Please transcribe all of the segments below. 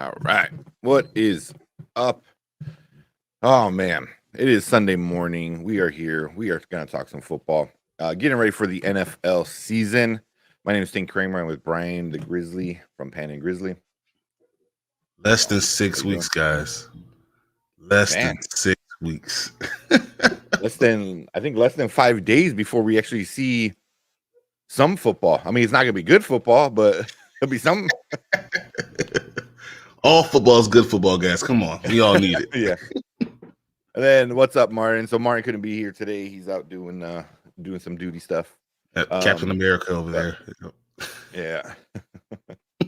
All right. What is up? Oh, man. It is Sunday morning. We are here. We are going to talk some football. Getting ready for the NFL season. My name is Tim Kramer. I'm with Brian the Grizzly from Pan and Grizzly. Less than 6 weeks, guys. Less than 6 weeks. less than 5 days before we actually see some football. I mean, it's not going to be good football, but it'll be something. All football is good football, guys. Come on. We all need it. Yeah. And then what's up, Martin? So Martin couldn't be here today. He's out doing some duty stuff. Captain America over there. Yeah.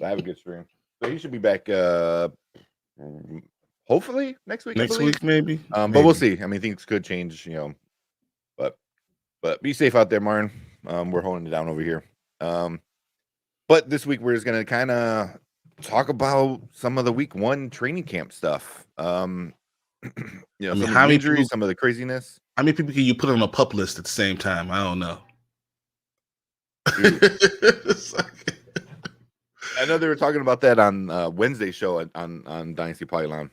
I have a good stream. So he should be back hopefully next week. Next week, maybe. But we'll see. I mean, things could change, but be safe out there, Martin. We're holding it down over here. But this week we're just gonna kind of talk about some of the week 1 training camp stuff. Some of the injuries, some of the craziness. How many people can you put on a pup list at the same time? I don't know. I know they were talking about that on Wednesday show on Dynasty Pylon.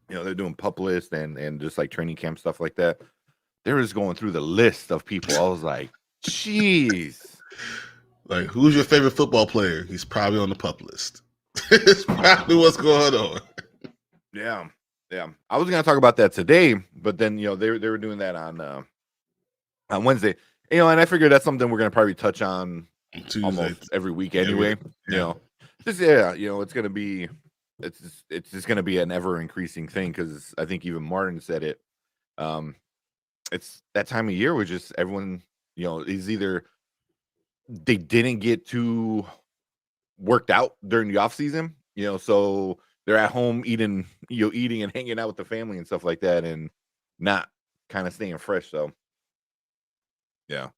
They're doing pup list and just like training camp stuff like that. They were just going through the list of people. I was like, jeez. Like, who's your favorite football player? He's probably on the pup list. It's probably what's going on. Yeah. I was gonna talk about that today, but then they were doing that on Wednesday. And I figured that's something we're gonna probably touch on Tuesday. Almost every week anyway. It's just gonna be an ever increasing thing because I think even Martin said it. It's that time of year where just everyone is either they didn't get too worked out during the off season, so they're at home eating and hanging out with the family and stuff like that, and not kind of staying fresh. So, yeah.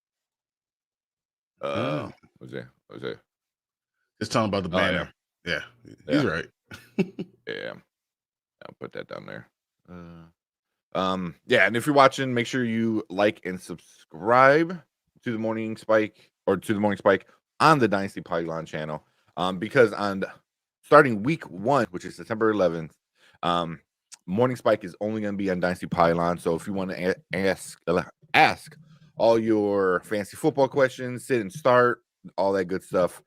Was it? Just talking about the banner. Yeah, he's right. Yeah, I'll put that down there. Yeah, and if you're watching, make sure you like and subscribe to the Morning Spike on the Dynasty Pylon channel. Because starting week 1, which is September 11th, Morning Spike is only going to be on Dynasty Pylon. So if you want to ask all your fantasy football questions, sit and start, all that good stuff,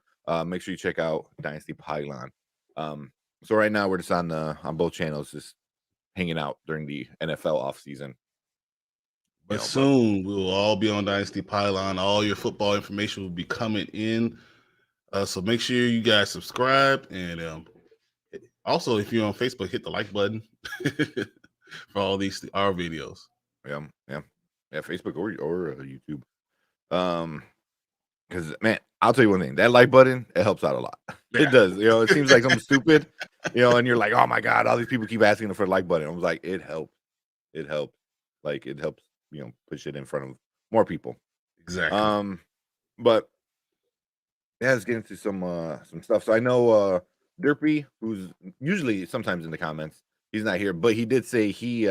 make sure you check out Dynasty Pylon. So right now we're just on both channels, just hanging out during the NFL offseason. But soon we will all be on Dynasty Pylon. All your football information will be coming in. So make sure you guys subscribe, and also if you're on Facebook, hit the like button for all our videos. Yeah, Facebook or YouTube. Because man, I'll tell you one thing: that like button, it helps out a lot. Yeah. It does. It seems like something stupid, and you're like, oh my god, all these people keep asking for the like button. I was like, it helps. It helps. Like it helps. Push it in front of more people. Exactly. But yeah, let's get into some stuff. So I know Derpy, who's usually sometimes in the comments, he's not here, but he did say he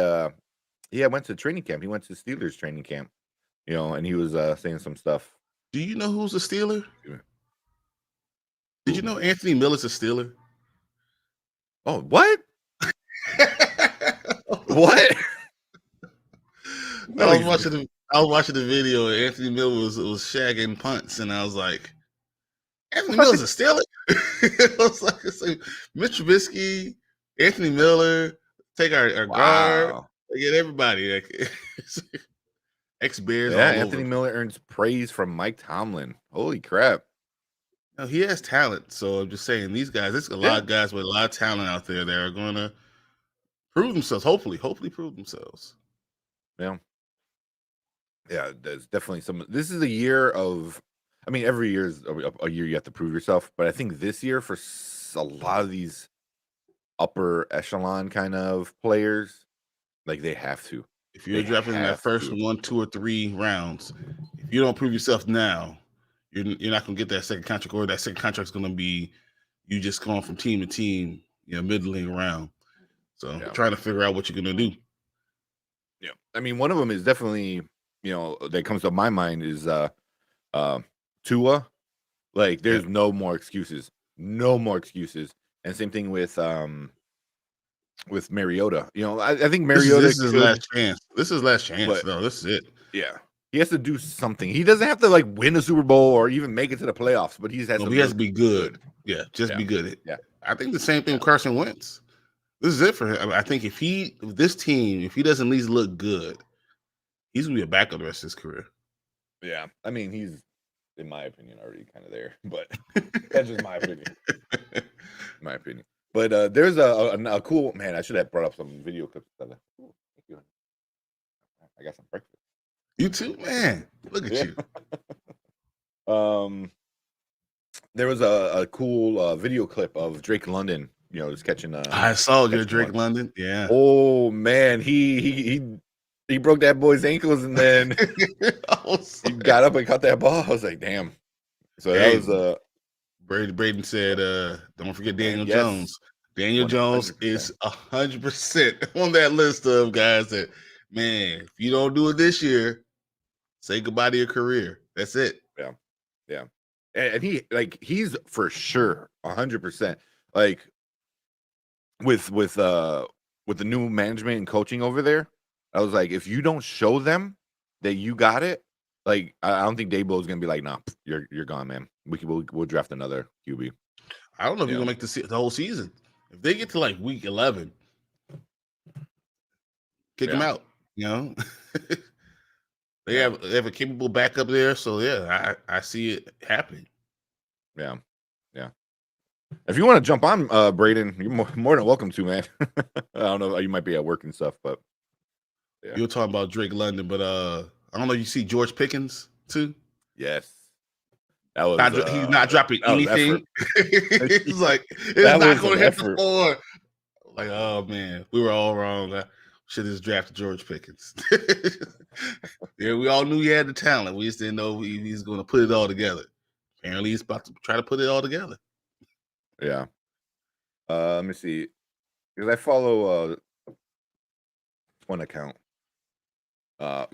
went to training camp. He went to Steelers training camp, and he was saying some stuff. Do you know who's a Steeler? Did you know Anthony Miller's a Steeler? Oh, what? What? I was watching the video, and Anthony Miller was shagging punts, and I was like, Anthony Miller's a Steeler? I was like, Mitch Trubisky, Anthony Miller, take our guard, get everybody. Ex-Bears. Yeah, Anthony Miller earns praise from Mike Tomlin. Holy crap. No, he has talent. So I'm just saying, these guys, there's a lot of guys with a lot of talent out there that are going to prove themselves, hopefully prove themselves. Yeah. Yeah, there's definitely this is a year of, I mean, every year is a year you have to prove yourself, but I think this year for a lot of these upper echelon kind of players, like they have to. If you're drafting in that first 1, 2, or 3 rounds, if you don't prove yourself now, you're not going to get that second contract, or that second contract is going to be you just going from team to team, middling around. So trying to figure out what you're going to do. Yeah, I mean, one of them is definitely, that comes to my mind is Tua. Like, there's no more excuses. and same thing with Mariota. You know, I think This Mariota is his last chance. This is his last chance. but No, this is it. yeah, he has to do something. He doesn't have to like win a Super Bowl or even make it to the playoffs, but he has No, to. he has to be good. Yeah, just be good. Yeah, I think the same thing with Carson Wentz. This is it for him. I mean, I think if this team, if he doesn't at least look good, he's gonna be a backup the rest of his career. Yeah, I mean, he's, in my opinion, already kind of there, but that's just my opinion. My opinion. But there's a cool, man. I should have brought up some video clips. Thank you. I got some breakfast. You too, man. Look at you. There was a cool video clip of Drake London. You know, just catching. I saw your Drake London. Yeah. Oh man, he broke that boy's ankles and then he got up and caught that ball. I was like, damn. So that was Braden said, don't forget Daniel Jones. Daniel 100%. Jones is 100% on that list of guys that, man, if you don't do it this year, say goodbye to your career. That's it. Yeah. Yeah. And he's for sure 100%. Like with the new management and coaching over there, I was like, if you don't show them that you got it, like I don't think Dabo is gonna be like, nah, you're gone, man. We'll draft another QB. I don't know if you're gonna make the whole season. If they get to like week 11, kick them out. You know, they have a capable backup there, so yeah, I see it happening. Yeah. If you want to jump on, Braden, you're more than welcome to, man. I don't know, you might be at work and stuff, but yeah. You're talking about Drake London, but I don't know. You see George Pickens too? Yes. That was he's not dropping anything. He's like, it's not going to hit the floor. Like, oh man, we were all wrong. Should have drafted George Pickens. Yeah, we all knew he had the talent. We just didn't know he's going to put it all together. Apparently, he's about to try to put it all together. Yeah. Let me see, because I follow one account.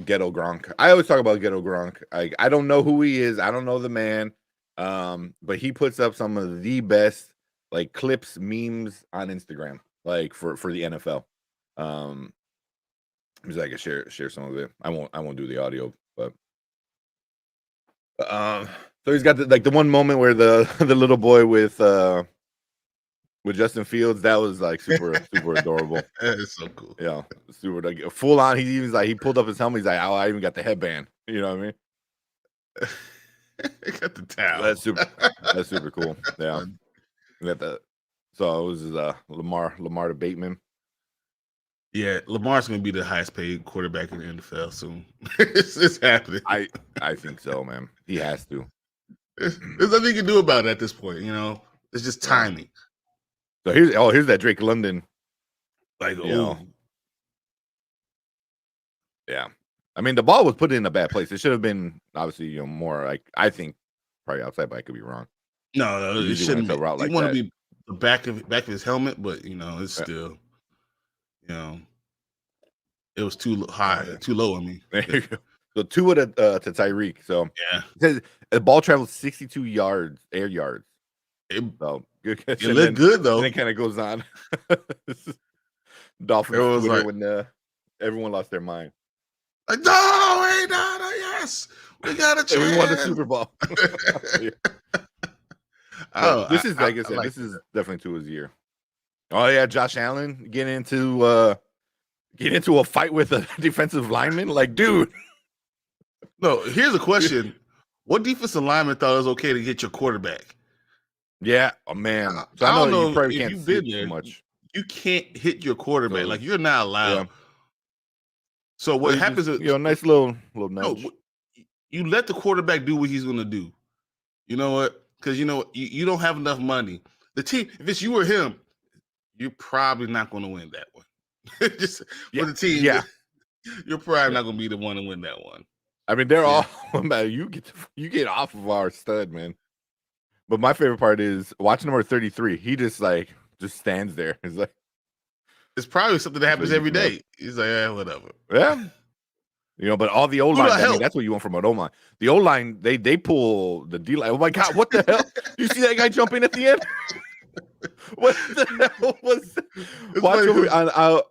Ghetto Gronk. I always talk about Ghetto Gronk. I don't know who he is. I don't know the man. But he puts up some of the best like clips, memes on Instagram, like for the NFL. Maybe I can share some of it. I won't do the audio, but so he's got the one moment where the little boy with Justin Fields, that was like super adorable. That is so cool. Yeah, super like full on. He was like, he pulled up his helmet. He's like, oh, I even got the headband. You know what I mean? I got the towel. That's super cool. Yeah, we got that. So it was Lamar to Bateman. Yeah, Lamar's gonna be the highest paid quarterback in the NFL soon. It's happening. I think so, man. He has to. There's nothing you can do about it at this point. You know, it's just timing. So here's that Drake London. Like, yeah. I mean, the ball was put in a bad place. It should have been obviously, more like, I think probably outside, but I could be wrong. No, it shouldn't be. Like you want to be the back of his helmet, but it's still, it was too high, too low. I mean, there you go. So 2 to Tyreek. So yeah, the ball traveled 62 air yards. So good catch. It looked good though. And it kind of goes on. Dolphins was like when everyone lost their mind. Like, no, yes, we got a chance. We won the Super Bowl. This is, like I said, this is definitely to his year. Oh yeah, Josh Allen get into a fight with a defensive lineman. Like, dude. No, here's a question: what defensive lineman thought it was okay to hit your quarterback? Yeah, man. So I don't know you probably if can't you've been see there too much. You can't hit your quarterback. Like, you're not allowed. Yeah. So what happens is, nice little nudge. No, you let the quarterback do what he's going to do. You know what? Because you don't have enough money. The team, if it's you or him, you're probably not going to win that one. Just for the team, you're probably not going to be the one to win that one. I mean, they're all man. You get off of our stud, man. But my favorite part is watching number 33. He just stands there. It's like, it's probably something that happens every day. He's like, whatever. Yeah. But all the O-line, I mean, that's what you want from an O-line. The O-line, they pull the D-line. Oh my God, what the hell? You see that guy jumping at the end? What the hell was that? It's Watch funny over 'cause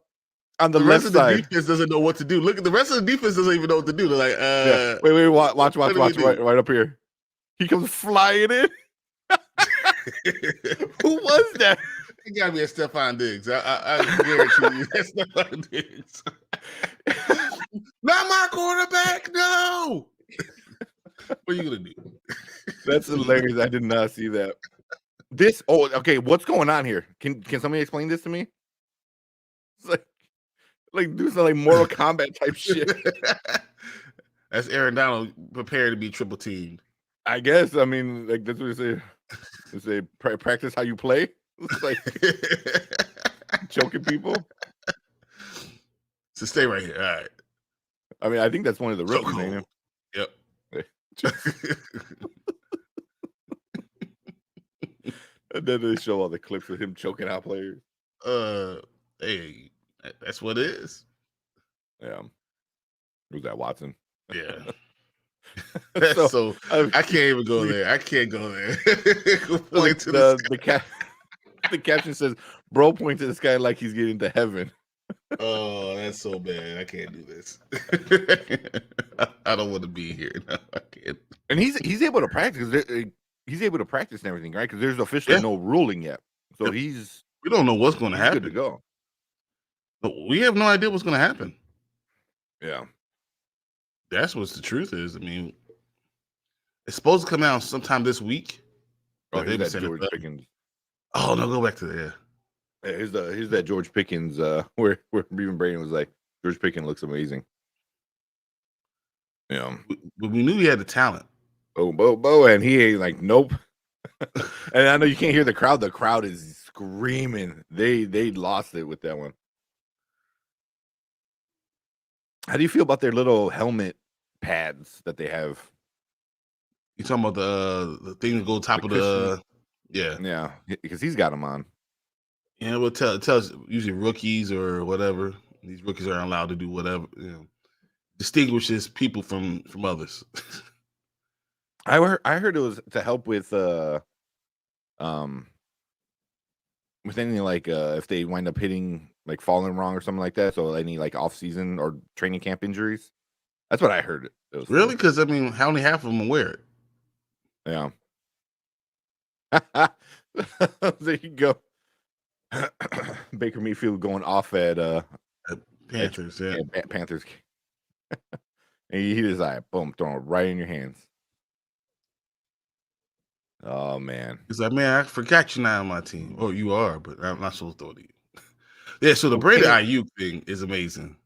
on the the rest left of the side. defense doesn't know what to do. Look, the rest of the defense doesn't even know what to do. They're like, Yeah. Wait, watch, what do we do? right up here. He comes flying in. Who was that? It gotta be a Stephon Diggs. I guarantee you that's Stephon Diggs. Not my quarterback, no. What are you gonna do? That's hilarious. I did not see that. Okay, what's going on here? Can somebody explain this to me? It's like do some like Mortal Kombat type shit. That's Aaron Donald prepared to be triple teamed. I guess. I mean, like that's what they say. They say practice how you play. It's like choking people. So stay right here. All right. I mean, I think that's one of the rookies, ain't it? Yep. And then they show all the clips of him choking out players. Hey, that's what it is. Yeah. Who's that, Watson? Yeah. So I can't even go there. I can't go there. Like the caption says, "Bro point to the sky like he's getting to heaven." Oh, that's so bad. I can't do this. I don't want to be here. No, I can't. And he's able to practice. He's able to practice and everything, right? Because there's officially no ruling yet. So we don't know what's going to happen. Good to go. But we have no idea what's going to happen. Yeah. That's what the truth is. I mean, it's supposed to come out sometime this week. Oh, here's that George Pickens. Oh no, go back to there. Yeah, here's that George Pickens. Where even Brayden was like, George Pickens looks amazing. Yeah, but we knew he had the talent. Bo, and he ain't like, nope. And I know you can't hear the crowd. The crowd is screaming. They lost it with that one. How do you feel about their little helmet pads that they have? You talking about the thing that go top of the yeah, because he's got them on. Yeah, well, it tells usually rookies or whatever. These rookies aren't allowed to do whatever. Distinguishes people from others. I heard it was to help with anything like if they wind up hitting like falling wrong or something like that. So any like off season or training camp injuries. That's what I heard. It was really, because I mean, how only half of them wear it? Yeah. There you go. Baker Mayfield going off at Panthers. Panthers. And he just like boom, throwing it right in your hands. Oh man. He's like, man, I forgot you're not on my team. Oh, you are, but I'm not supposed to throw it to you. Yeah, so the Brady Ayuk thing is amazing.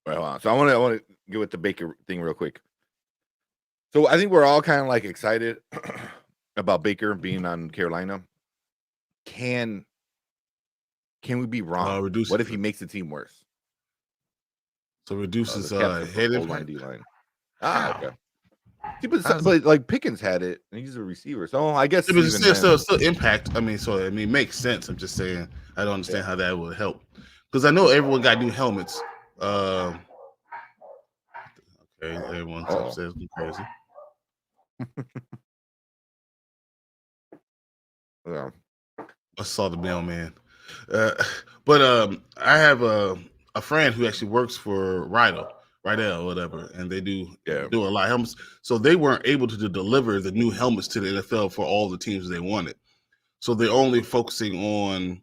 Right, hold on. So I want to get with the Baker thing real quick. So I think we're all kind of like excited about Baker being on Carolina. Can we be wrong? What if he makes the team worse? So reduces head impact. D-line. Okay. See, but like Pickens had it, and he's a receiver, so I guess it's still impact. I mean, it makes sense. I'm just saying I don't understand how that would help because I know everyone got new helmets. Okay, everyone's upstairs crazy. Yeah. I saw the mailman, but I have a friend who actually works for Rydell, whatever, and they do a lot of helmets. So they weren't able to deliver the new helmets to the NFL for all the teams they wanted. So they're only focusing on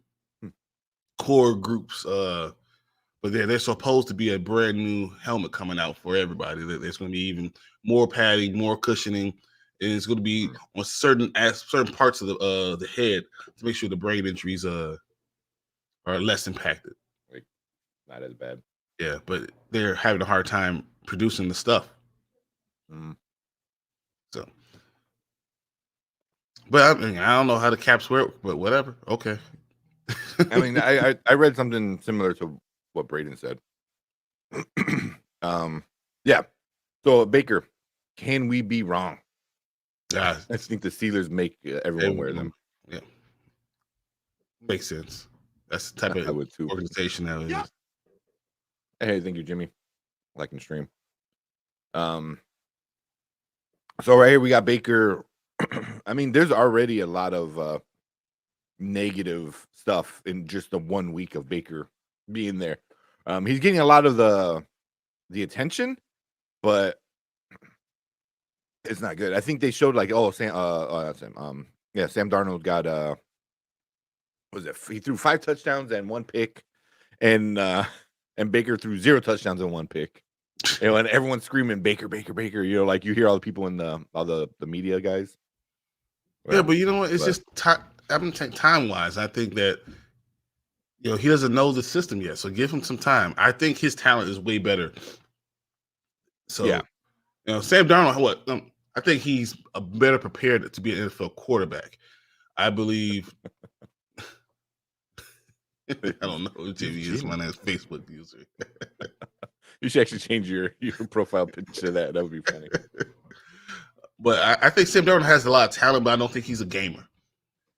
core groups. But they're supposed to be a brand new helmet coming out for everybody. There's going to be even more padding, more cushioning, and it's going to be on certain parts of the head to make sure the brain injuries are less impacted. Like, not as bad. Yeah, but they're having a hard time producing the stuff. So, but I mean, I don't know how the caps work, but whatever. Okay. I mean, I read something similar to what Braden said. Yeah. So Baker, can we be wrong? Yeah, I think the Steelers make everyone wear them. Yeah, makes sense. That's the type of organization that is. Hey, thank you, Jimmy. Like and stream. So right here we got Baker. I mean, there's already a lot of negative stuff in just the 1 week of Baker being there. He's getting a lot of the attention, but it's not good. I think they showed like, Sam Darnold got was it? He threw 5 touchdowns and 1 pick, and Baker threw 0 touchdowns and 1 pick. And everyone's screaming Baker, Baker, Baker. You know, like you hear all the people in all the media guys. Yeah, but you know what? It's just time wise. I think that he doesn't know the system yet, so give him some time. I think his talent is way better. So yeah, Sam Darnold, I think he's better prepared to be an NFL quarterback. I believe. I don't know. Jimmy is my name's Facebook user. You should actually change your profile picture to that. That would be funny. But I think Sam Darnold has a lot of talent, but I don't think he's a gamer.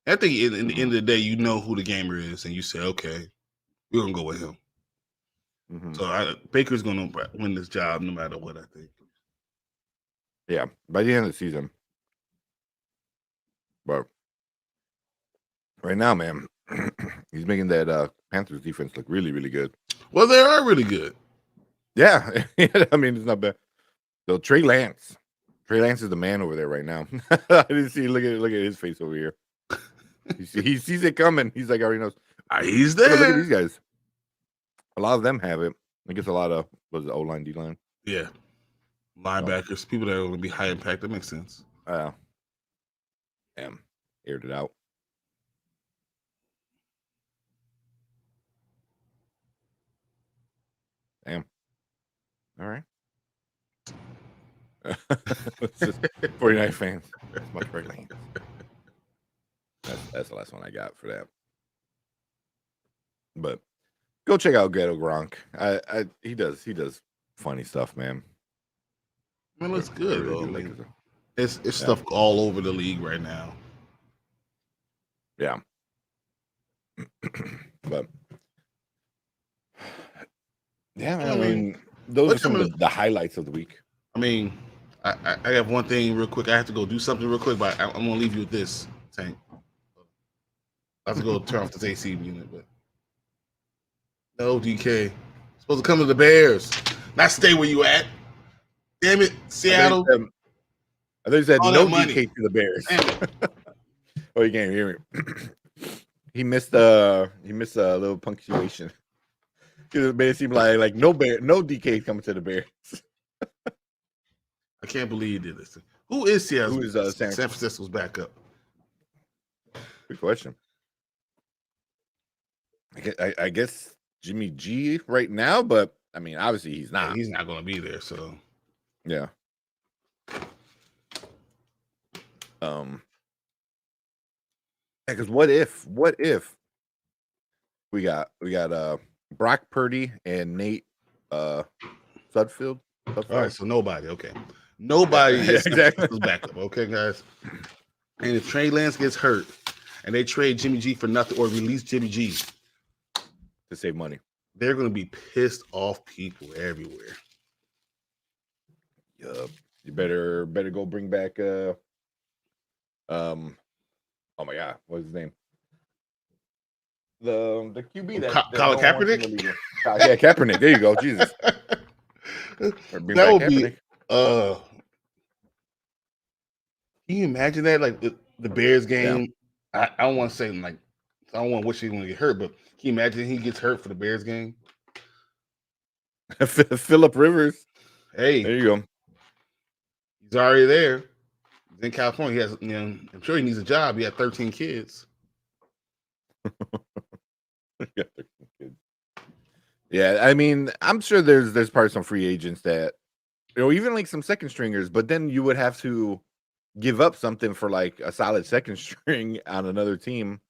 I think in the end of the day, you know who the gamer is, and you say, okay, we're going to go with him. Mm-hmm. So Baker's going to win this job no matter what, I think. Yeah, by the end of the season. But right now, man, he's making that Panthers defense look really, really good. Well, they are really good. Yeah. I mean, it's not bad. So Trey Lance is the man over there right now. I didn't see. Look at his face over here. He sees it coming. He's like, already knows. He's there. Look at these guys. A lot of them have it. I guess a lot of O-line, D-line. Yeah, linebackers, people that are going to be high impact. That makes sense. Damn, aired it out. Damn. All right. It's just 49 fans. That's my Trey Lance. That's the last one I got for that. But go check out Ghetto Gronk. He does funny stuff, man. Man, looks good though. It's stuff all over the league right now. Yeah. But yeah, man, I mean, those are some of the highlights of the week. I mean, I have one thing real quick. I have to go do something real quick, but I'm gonna leave you with this, Tank. I have to go turn off this AC unit, but no, DK. Supposed to come to the Bears, not stay where you at. Damn it, Seattle. I think said no DK to the Bears. Oh, you can't hear me. He missed a little punctuation. Because it made it seem like no DK coming to the Bears. I can't believe you did this. Who is Seattle? Who is San Francisco's backup? Good question. I guess Jimmy G right now, but I mean, obviously he's not. Yeah, he's not going to be there. So yeah. Because what if we got Brock Purdy and Nate Sudfeld? All right, so nobody. Okay, nobody is exactly backup. Okay, guys. And if Trey Lance gets hurt and they trade Jimmy G for nothing or release Jimmy G to save money, they're going to be pissed off people everywhere. Yup. You better go bring back oh my God, what's his name? The QB that Colin Kaepernick? Yeah, Kaepernick. There you go. Jesus. That would be can you imagine that? Like the Bears game. Yeah. I don't want to say I don't want to wish he's going to get hurt, but can you imagine he gets hurt for the Bears game? Phillip Rivers. Hey, there you go. He's already there. He's in California. He has, I'm sure he needs a job. He had 13 kids. Yeah, I mean, I'm sure there's probably some free agents that, even like some second stringers, but then you would have to give up something for like a solid second string on another team.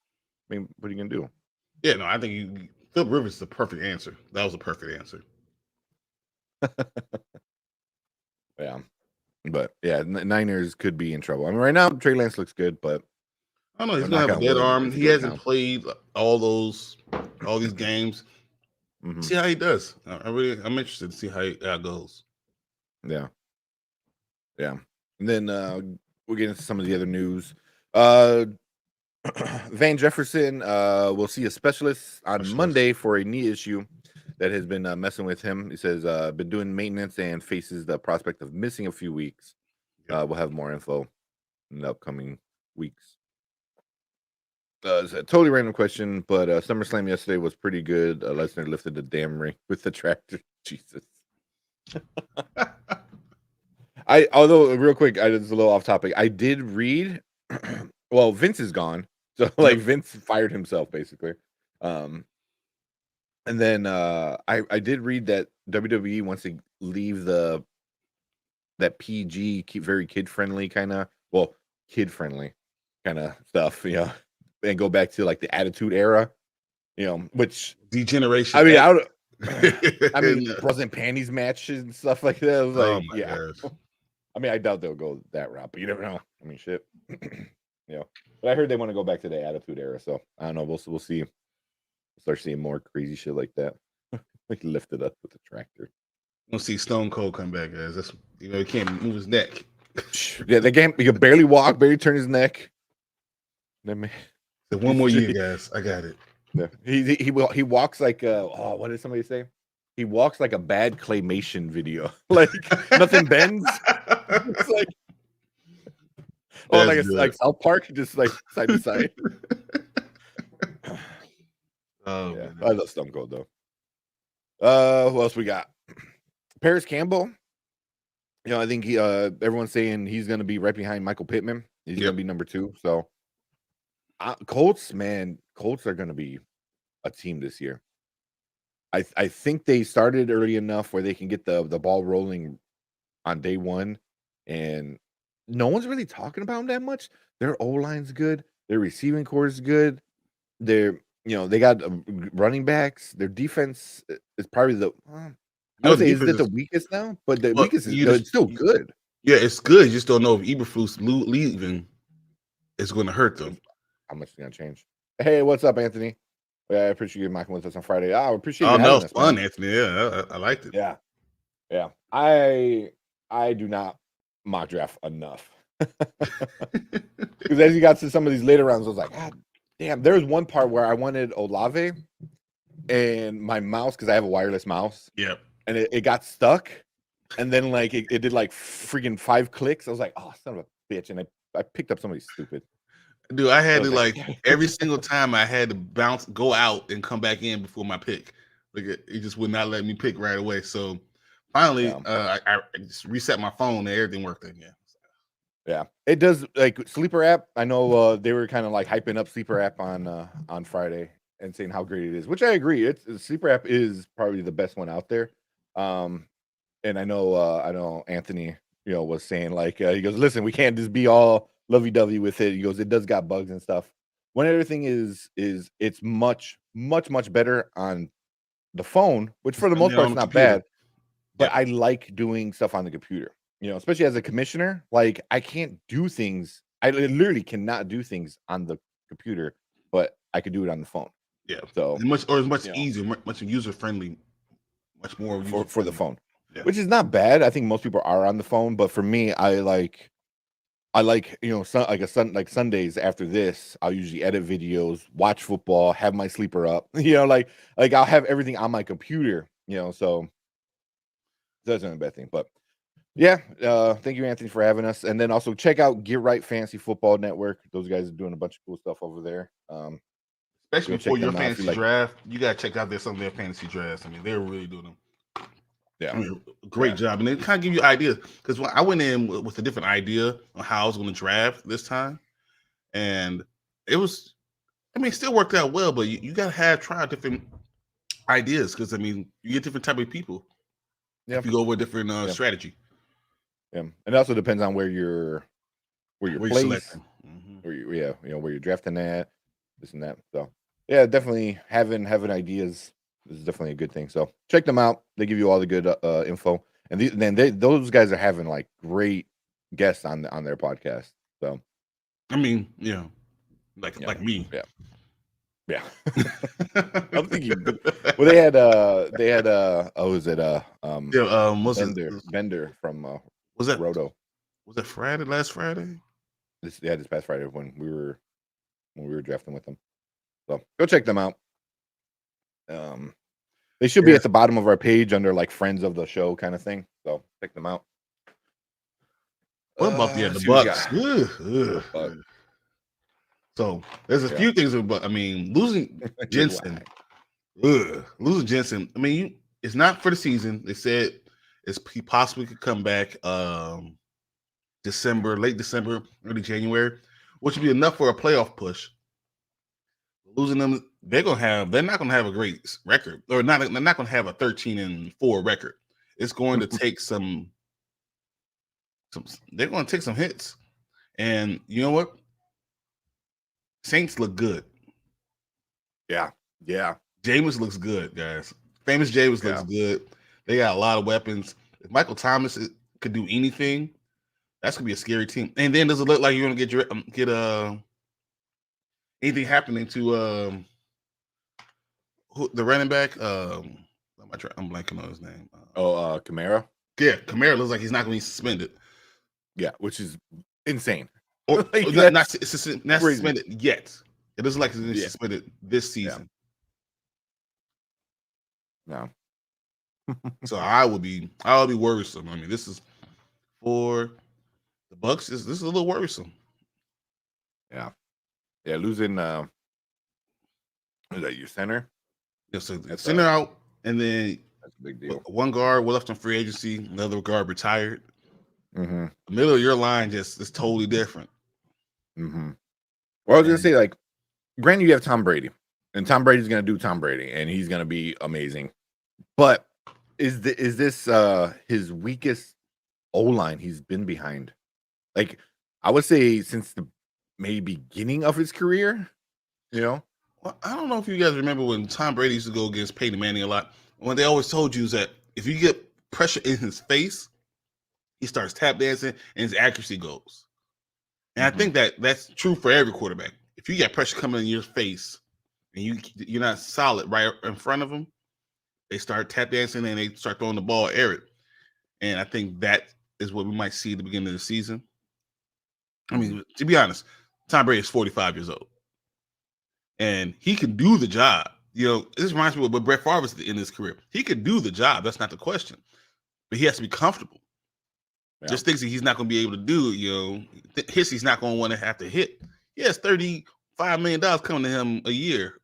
I mean, what are you gonna do? Yeah, no, I think Phillip Rivers is the perfect answer. That was a perfect answer. Yeah, but yeah, Niners could be in trouble. I mean, right now Trey Lance looks good, but I don't know he's gonna have a dead arm. He hasn't played all these games. Mm-hmm. See how he does. I'm interested to see how it goes. Yeah. And then we'll get into some of the other news. Van Jefferson will see a specialist on Monday for a knee issue that has been messing with him. He says been doing maintenance and faces the prospect of missing a few weeks. We'll have more info in the upcoming weeks. It's a totally random question, but SummerSlam yesterday was pretty good. Lesnar lifted the damn ring with the tractor. Jesus. Although real quick, it's a little off topic. I did read. Well, Vince is gone, so like Vince fired himself basically. And then I did read that WWE wants to leave that PG, very kid friendly kind of, kid friendly kind of stuff, and go back to like the Attitude Era, which degeneration. I mean, bras and panties matches and stuff like that. I was like, gosh. I mean, I doubt they'll go that route, but you never know. I mean, shit. But I heard they want to go back to the Attitude Era, so I don't know. We'll see. We'll start seeing more crazy shit like that. Like lift it up with the tractor. We'll see Stone Cold come back, guys. That's he can't move his neck. Yeah, they can't. He can barely walk, barely turn his neck. One more year, guys. I got it. Yeah. He walks like what did somebody say? He walks like a bad claymation video. Like nothing bends. It's like like South Park, just like side to side. Oh, yeah, I love Stone Cold though. Who else we got? Paris Campbell. I think everyone's saying he's going to be right behind Michael Pittman. He's going to be number 2. So Colts are going to be a team this year. I think they started early enough where they can get the ball rolling on day one, and no one's really talking about them that much. Their O-line's good. Their receiving core is good. They're they got running backs. Their defense is probably I would say is it the weakest now, but the weakest is it's still good. Yeah, it's good. You just don't know if Eberflus leaving is going to hurt them. How much is going to change? Hey, what's up, Anthony? Yeah, I appreciate you mocking with us on Friday. I appreciate you having us, fun, man. Anthony. Yeah, I liked it. Yeah. I do not mock draft enough. Because as you got to some of these later rounds, I was like, God damn. There was one part where I wanted Olave and my mouse, because I have a wireless mouse. Yep. And it got stuck. And then like it did like freaking 5 clicks. I was like, oh, son of a bitch. And I picked up somebody stupid. Dude, I had to like every single time I had to go out and come back in before my pick. Like it just would not let me pick right away. So finally, I just reset my phone and everything worked again. Yeah, it does. Like Sleeper app, I know they were kind of like hyping up Sleeper app on Friday and saying how great it is, which I agree. Sleeper app is probably the best one out there. And I know Anthony, was saying like he goes, listen, we can't just be all lovey-dovey with it. He goes, it does got bugs and stuff. One other thing is it's much better on the phone, which for the most part is not bad. But I like doing stuff on the computer. Especially as a commissioner, like I can't do things. I literally cannot do things on the computer, but I could do it on the phone. Yeah. So it's much easier, much user friendly, much more for the phone, which is not bad. I think most people are on the phone, but for me, I like Sundays after this, I'll usually edit videos, watch football, have my sleeper up. Like I'll have everything on my computer. So that's not a bad thing, but. Yeah, thank you, Anthony, for having us. And then also check out Get Right Fantasy Football Network. Those guys are doing a bunch of cool stuff over there. Especially before your fantasy draft, you got to check out some of their fantasy drafts. I mean, they're really doing them. Yeah, great job. And they kind of give you ideas. Because when I went in with a different idea on how I was going to draft this time, and it still worked out well, but you got to try different ideas because, you get different type of people. Yeah. If you go with a different strategy. Yeah, and it also depends on where you're placed, where you're drafting at, this and that. So yeah, definitely having ideas is definitely a good thing. So check them out; they give you all the good info, and those guys are having like great guests on their podcast. So like me, yeah. I'm thinking. Well, they had Bender from. Was that Roto? Was it last Friday? This past Friday when we were when we were drafting with them. So go check them out. They should be at the bottom of our page under like friends of the show kind of thing. So check them out. What about the Bucks? So there's a few things about. I mean, losing Jensen. Losing Jensen. I mean, it's not for the season. They said he possibly could come back December, late December, early January, which would be enough for a playoff push. Losing them, they're not gonna have a great record, or not. They're not gonna have a 13-4 record. It's going to take some. They're going to take some hits, and you know what? Saints look good. Yeah. Jameis looks good, guys. Famous Jameis looks good. They got a lot of weapons. If Michael Thomas could do anything, that's gonna be a scary team. And then does it look like you're gonna get anything happening to the running back? I'm blanking on his name. Kamara. Yeah, Kamara looks like he's not gonna be suspended. Yeah, which is insane. Or not suspended yet. It looks like he's gonna be suspended this season. No. So I would be worrisome. I mean, this is for the Bucks. This is a little worrisome. Yeah, losing. Is that your center? Yeah, so center out, and then that's a big deal. One guard left on free agency. Another guard retired. Mm-hmm. The middle of your line just is totally different. Mm-hmm. Well, I was gonna say, like, granted, you have Tom Brady, and Tom Brady's gonna do Tom Brady, and he's gonna be amazing. But is this his weakest O-line he's been behind? Like, I would say since the maybe beginning of his career, you know? Well, I don't know if you guys remember when Tom Brady used to go against Peyton Manning a lot. When they always told you is that if you get pressure in his face, he starts tap dancing and his accuracy goes. And I think that's true for every quarterback. If you get pressure coming in your face and you're not solid right in front of them, they start tap dancing and they start throwing the ball air it. And I think that is what we might see at the beginning of the season. I mean, to be honest, Tom Brady is 45 years old. And he can do the job. You know, this reminds me of what Brett Favre is in his career. He could do the job. That's not the question. But he has to be comfortable. Yeah. Just things that he's not going to be able to do, you know, hits he's not going to want to have to hit. He has $35 million coming to him a year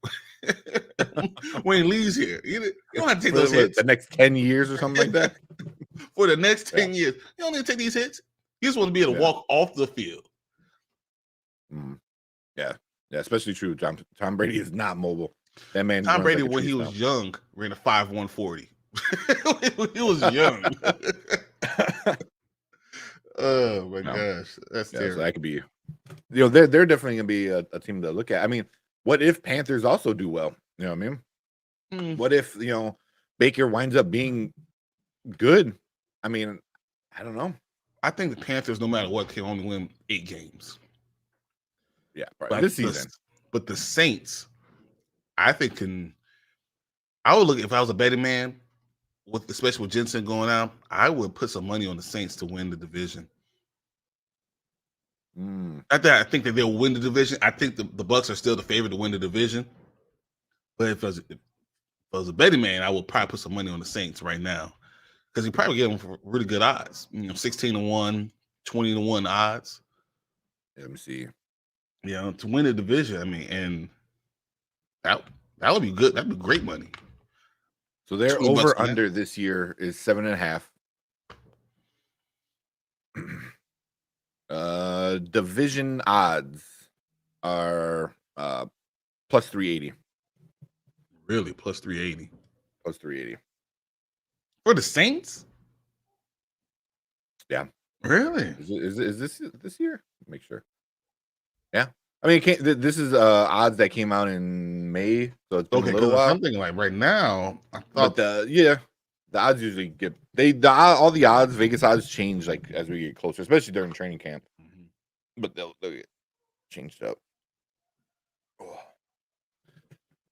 when he leaves here. You don't have to take those hits. The next 10 years or something like that? For the next 10 years. You don't need to take these hits. You just want to be able to walk off the field. Yeah, especially true. Tom Brady is not mobile. That man. Tom Brady, when he was young, ran a 5.140. He was young. Oh my gosh, that's terrible. So that could be, you know, they're definitely gonna be a team to look at. I mean, what if Panthers also do well? You know what I mean? What if, you know, Baker winds up being good? I mean, I don't know. I think the Panthers, no matter what, can only win 8 games. Yeah, probably this season. But the Saints, I think I would look, if I was a betting man, especially with Jensen going out, I would put some money on the Saints to win the division. I think that they'll win the division. I think the Bucks are still the favorite to win the division. But if I was a betting man, I would probably put some money on the Saints right now, because you probably get them for really good odds. You know, 16-1, 20-1 odds. Let me see. You know, to win the division. I mean, and that would be good. That'd be great money. So their over under this year is 7.5. Division odds are plus 380. Really, plus 380. Plus 380 for the Saints. Yeah. Really? Is this year? Make sure. Yeah. I mean, this is odds that came out in May, so it's been a little while. Something like right now. I thought the odds usually get all the odds, Vegas odds change like as we get closer, especially during training camp. But they'll get changed up. Oh.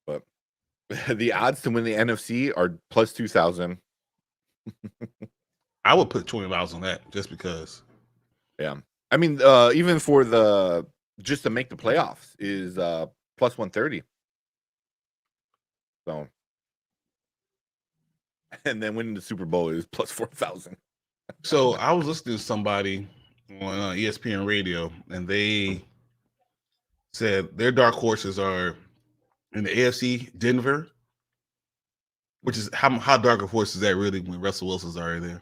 But the odds to win the NFC are plus 2,000. I would put $20 on that just because. Yeah, I mean, even for the just to make the playoffs is plus 130. So, and then winning the Super Bowl is plus 4,000. So I was listening to somebody on ESPN radio, and they said their dark horses are in the AFC, Denver, which is how dark a horse is that really when Russell Wilson's already there?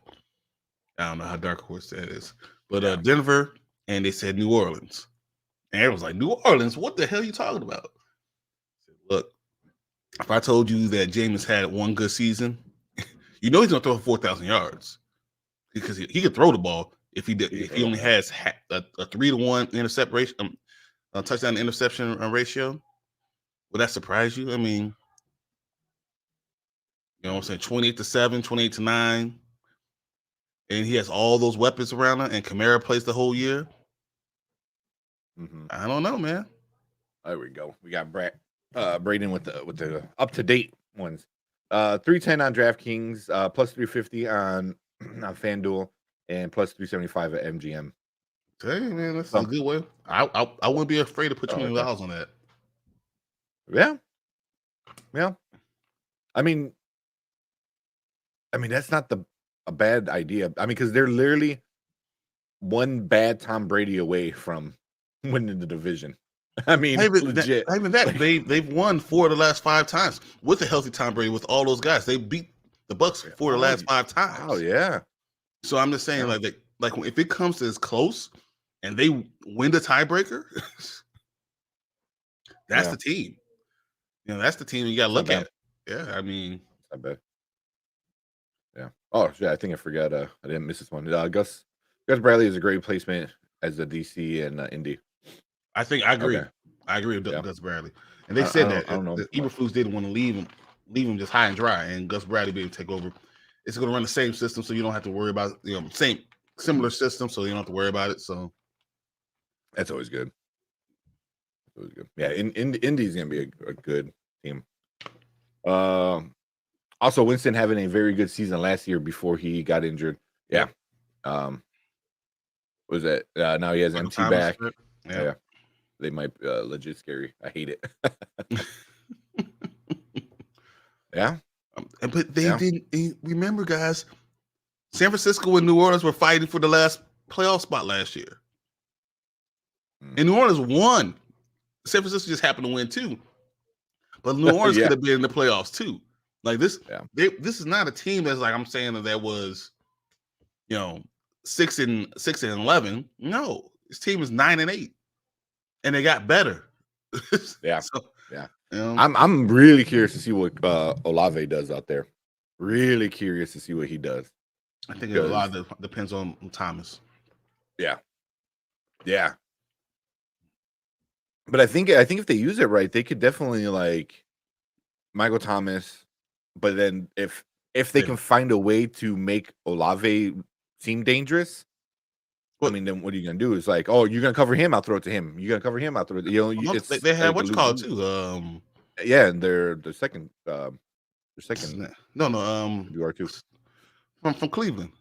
I don't know how dark a horse that is, but Denver, and they said New Orleans, and everyone's like, New Orleans, what the hell are you talking about? Look, if I told you that Jameis had one good season, you know he's gonna throw for 4,000 yards because he could throw the ball if he only has a 3-to-1 interception touchdown to interception ratio. Would that surprise you? I mean, you know what I'm saying, 28-7, 28-9, and he has all those weapons around him, and Kamara plays the whole year. I don't know, man. There we go. We got Braden with the up to date ones. 310 on DraftKings, plus 350 on FanDuel, and plus 375 at MGM. Hey man, that's a good way. I wouldn't be afraid to put $20 on that. Yeah. I mean that's not a bad idea. I mean, because they're literally one bad Tom Brady away from winning the division. I mean, legit. Even that, they've won 4 of the last 5 times with a healthy Tom Brady. With all those guys, they beat the Bucks 4 of the last 5 times. Oh yeah. So I'm just saying, like if it comes to this close and they win the tiebreaker, that's the team. You know, that's the team you got to look at. Yeah, I mean, I bet. Yeah. Oh yeah, I think I forgot. I didn't miss this one. Gus Bradley is a great placement as the DC and Indy. I agree. Okay. I agree with Gus Bradley. And they said that Eberflus didn't want to leave him just high and dry, and Gus Bradley being take over. It's going to run the same system, so you don't have to worry about similar system, so you don't have to worry about it. So that's always good. Always good. Yeah, Indy's going to be a good team. Also, Winston having a very good season last year before he got injured. Yeah. What was that? Now he has MT back. Yeah. They might legit scary. I hate it. Yeah. But they didn't remember, guys. San Francisco and New Orleans were fighting for the last playoff spot last year. And New Orleans won. San Francisco just happened to win too. But New Orleans could have been in the playoffs too. Like this, this is not a team that's like I'm saying that was, 6-11. No, this team is 9-8, and they got better. I'm really curious to see what Olave does out there. Really curious to see what he does. I think a lot of it depends on Thomas. Yeah. But I think if they use it right, they could definitely like Michael Thomas. But then if they can find a way to make Olave seem dangerous, I mean, then what are you gonna do? It's like, oh, you're gonna cover him, I'll throw it to him. You're gonna cover him, I'll throw it. They have what you call it too. Yeah, and they're the second. No. UR2 from Cleveland.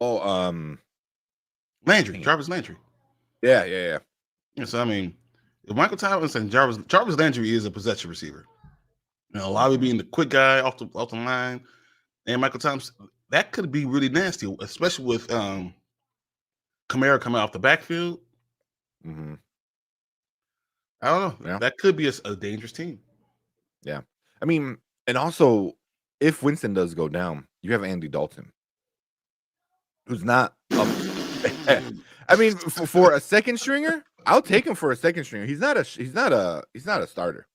Oh, Landry, Jarvis Landry. Yeah. So I mean, if Michael Thomas and Jarvis Landry is a possession receiver. Olave being the quick guy off the line, and Michael Thomas, that could be really nasty, especially with Kamara coming off the backfield. Mm-hmm. I don't know. Yeah. That could be a dangerous team. Yeah. I mean, and also, if Winston does go down, you have Andy Dalton, who's not up. I mean, for a second stringer, I'll take him for a second stringer. He's not a starter.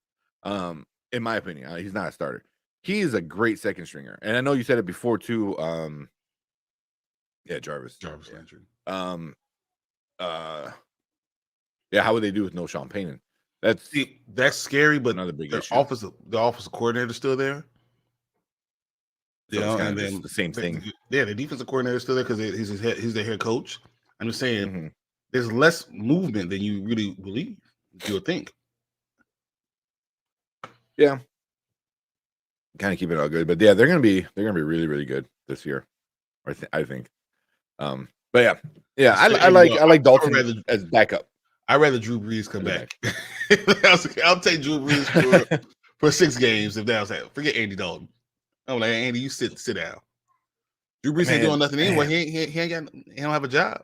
In my opinion, he's not a starter. He is a great second stringer, and I know you said it before too. Jarvis Landry. How would they do with no Sean Payton? That's scary, but another big issue. The offensive coordinator is still there. So and then the same thing. The defensive coordinator is still there because he's the head coach. I'm just saying, there's less movement than you really believe. You would think. Yeah, kind of keep it all good, but yeah, they're gonna be really, really good this year. I think. But yeah, I like Dalton as backup. I'd rather Drew Brees come back. I'll take Drew Brees for 6 games if that was happening. Forget Andy Dalton. I'm like, Andy, you sit down. Drew Brees ain't doing nothing anyway. He don't have a job,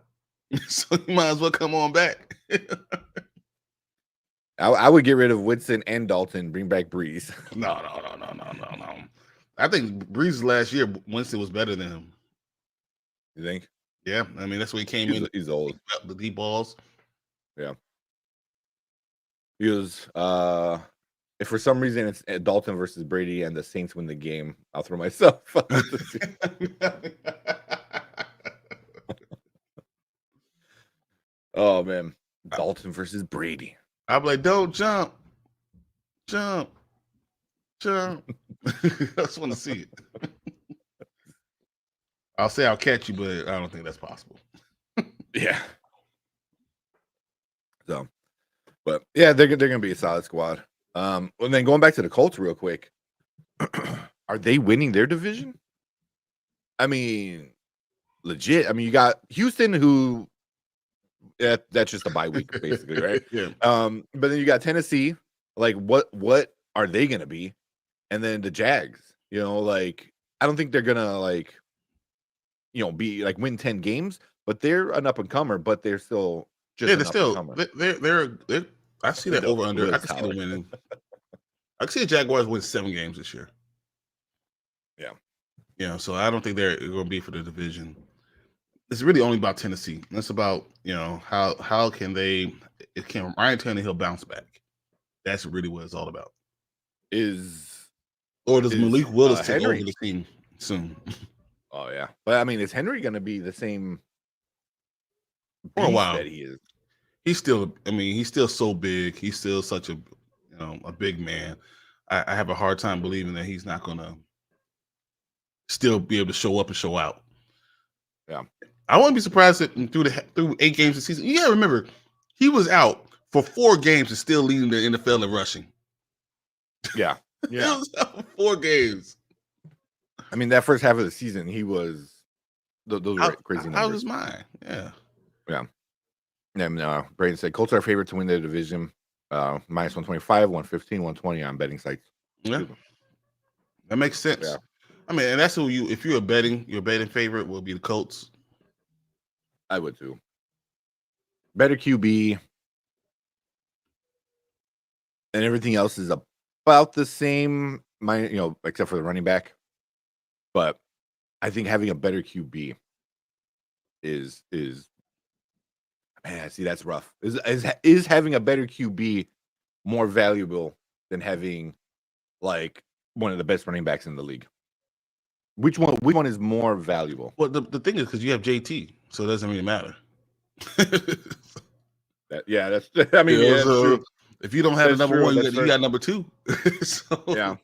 so you might as well come on back. I would get rid of Woodson and Dalton, bring back Brees. No. I think Brees last year, Winston was better than him. You think? Yeah, I mean that's where he came in. He's old. The deep balls. Yeah. He was. If for some reason it's Dalton versus Brady and the Saints win the game, I'll throw myself out. Oh man, Dalton versus Brady. I'm like, don't jump. I just want to see it. I'll say I'll catch you, but I don't think that's possible. Yeah. So, but yeah, they're gonna be a solid squad. And then going back to the Colts real quick, are they winning their division? I mean, legit. I mean, you got Houston, who that's just a bye week, basically, right? Yeah. But then you got Tennessee. Like, what are they gonna be? And then the Jags. You know, like I don't think they're gonna be like win 10 games, but they're an up and comer. But they're still just they're I see that over under. I can see them winning. I can see the Jaguars win 7 games this year. Yeah. So I don't think they're going to be for the division. It's really only about Tennessee. It's about how can Ryan Tannehill bounce back? That's really what it's all about. Does Malik Willis take over the team soon? Oh yeah, but I mean, is Henry going to be the same for a while that he is? He's still so big. He's still such a big man. I have a hard time believing that he's not going to still be able to show up and show out. Yeah, I wouldn't be surprised that through 8 games this season. You got to remember, he was out for 4 games and still leading the NFL in rushing. Yeah. He was out for 4 games. I mean, that first half of the season, he was those were crazy numbers. Out of his mind. Yeah. And Brayden said Colts are favorite to win their division. Minus 125, 115, 120 on betting sites. Yeah. That makes sense. Yeah. I mean, and that's who if your betting favorite will be the Colts. I would too. Better QB. And everything else is about the same, except for the running back. But I think having a better QB is man, see, that's rough. Is having a better QB more valuable than having like one of the best running backs in the league? Which one is more valuable? Well, the thing is because you have JT, so it doesn't really matter. That's true. If you don't have the number 1, you got number 2. So, yeah.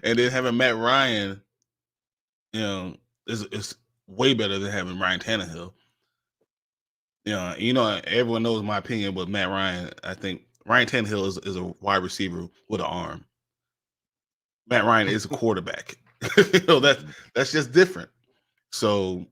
And then having Matt Ryan, is way better than having Ryan Tannehill. Everyone knows my opinion, but Matt Ryan, I think Ryan Tannehill is a wide receiver with an arm. Matt Ryan is a quarterback. That's just different. So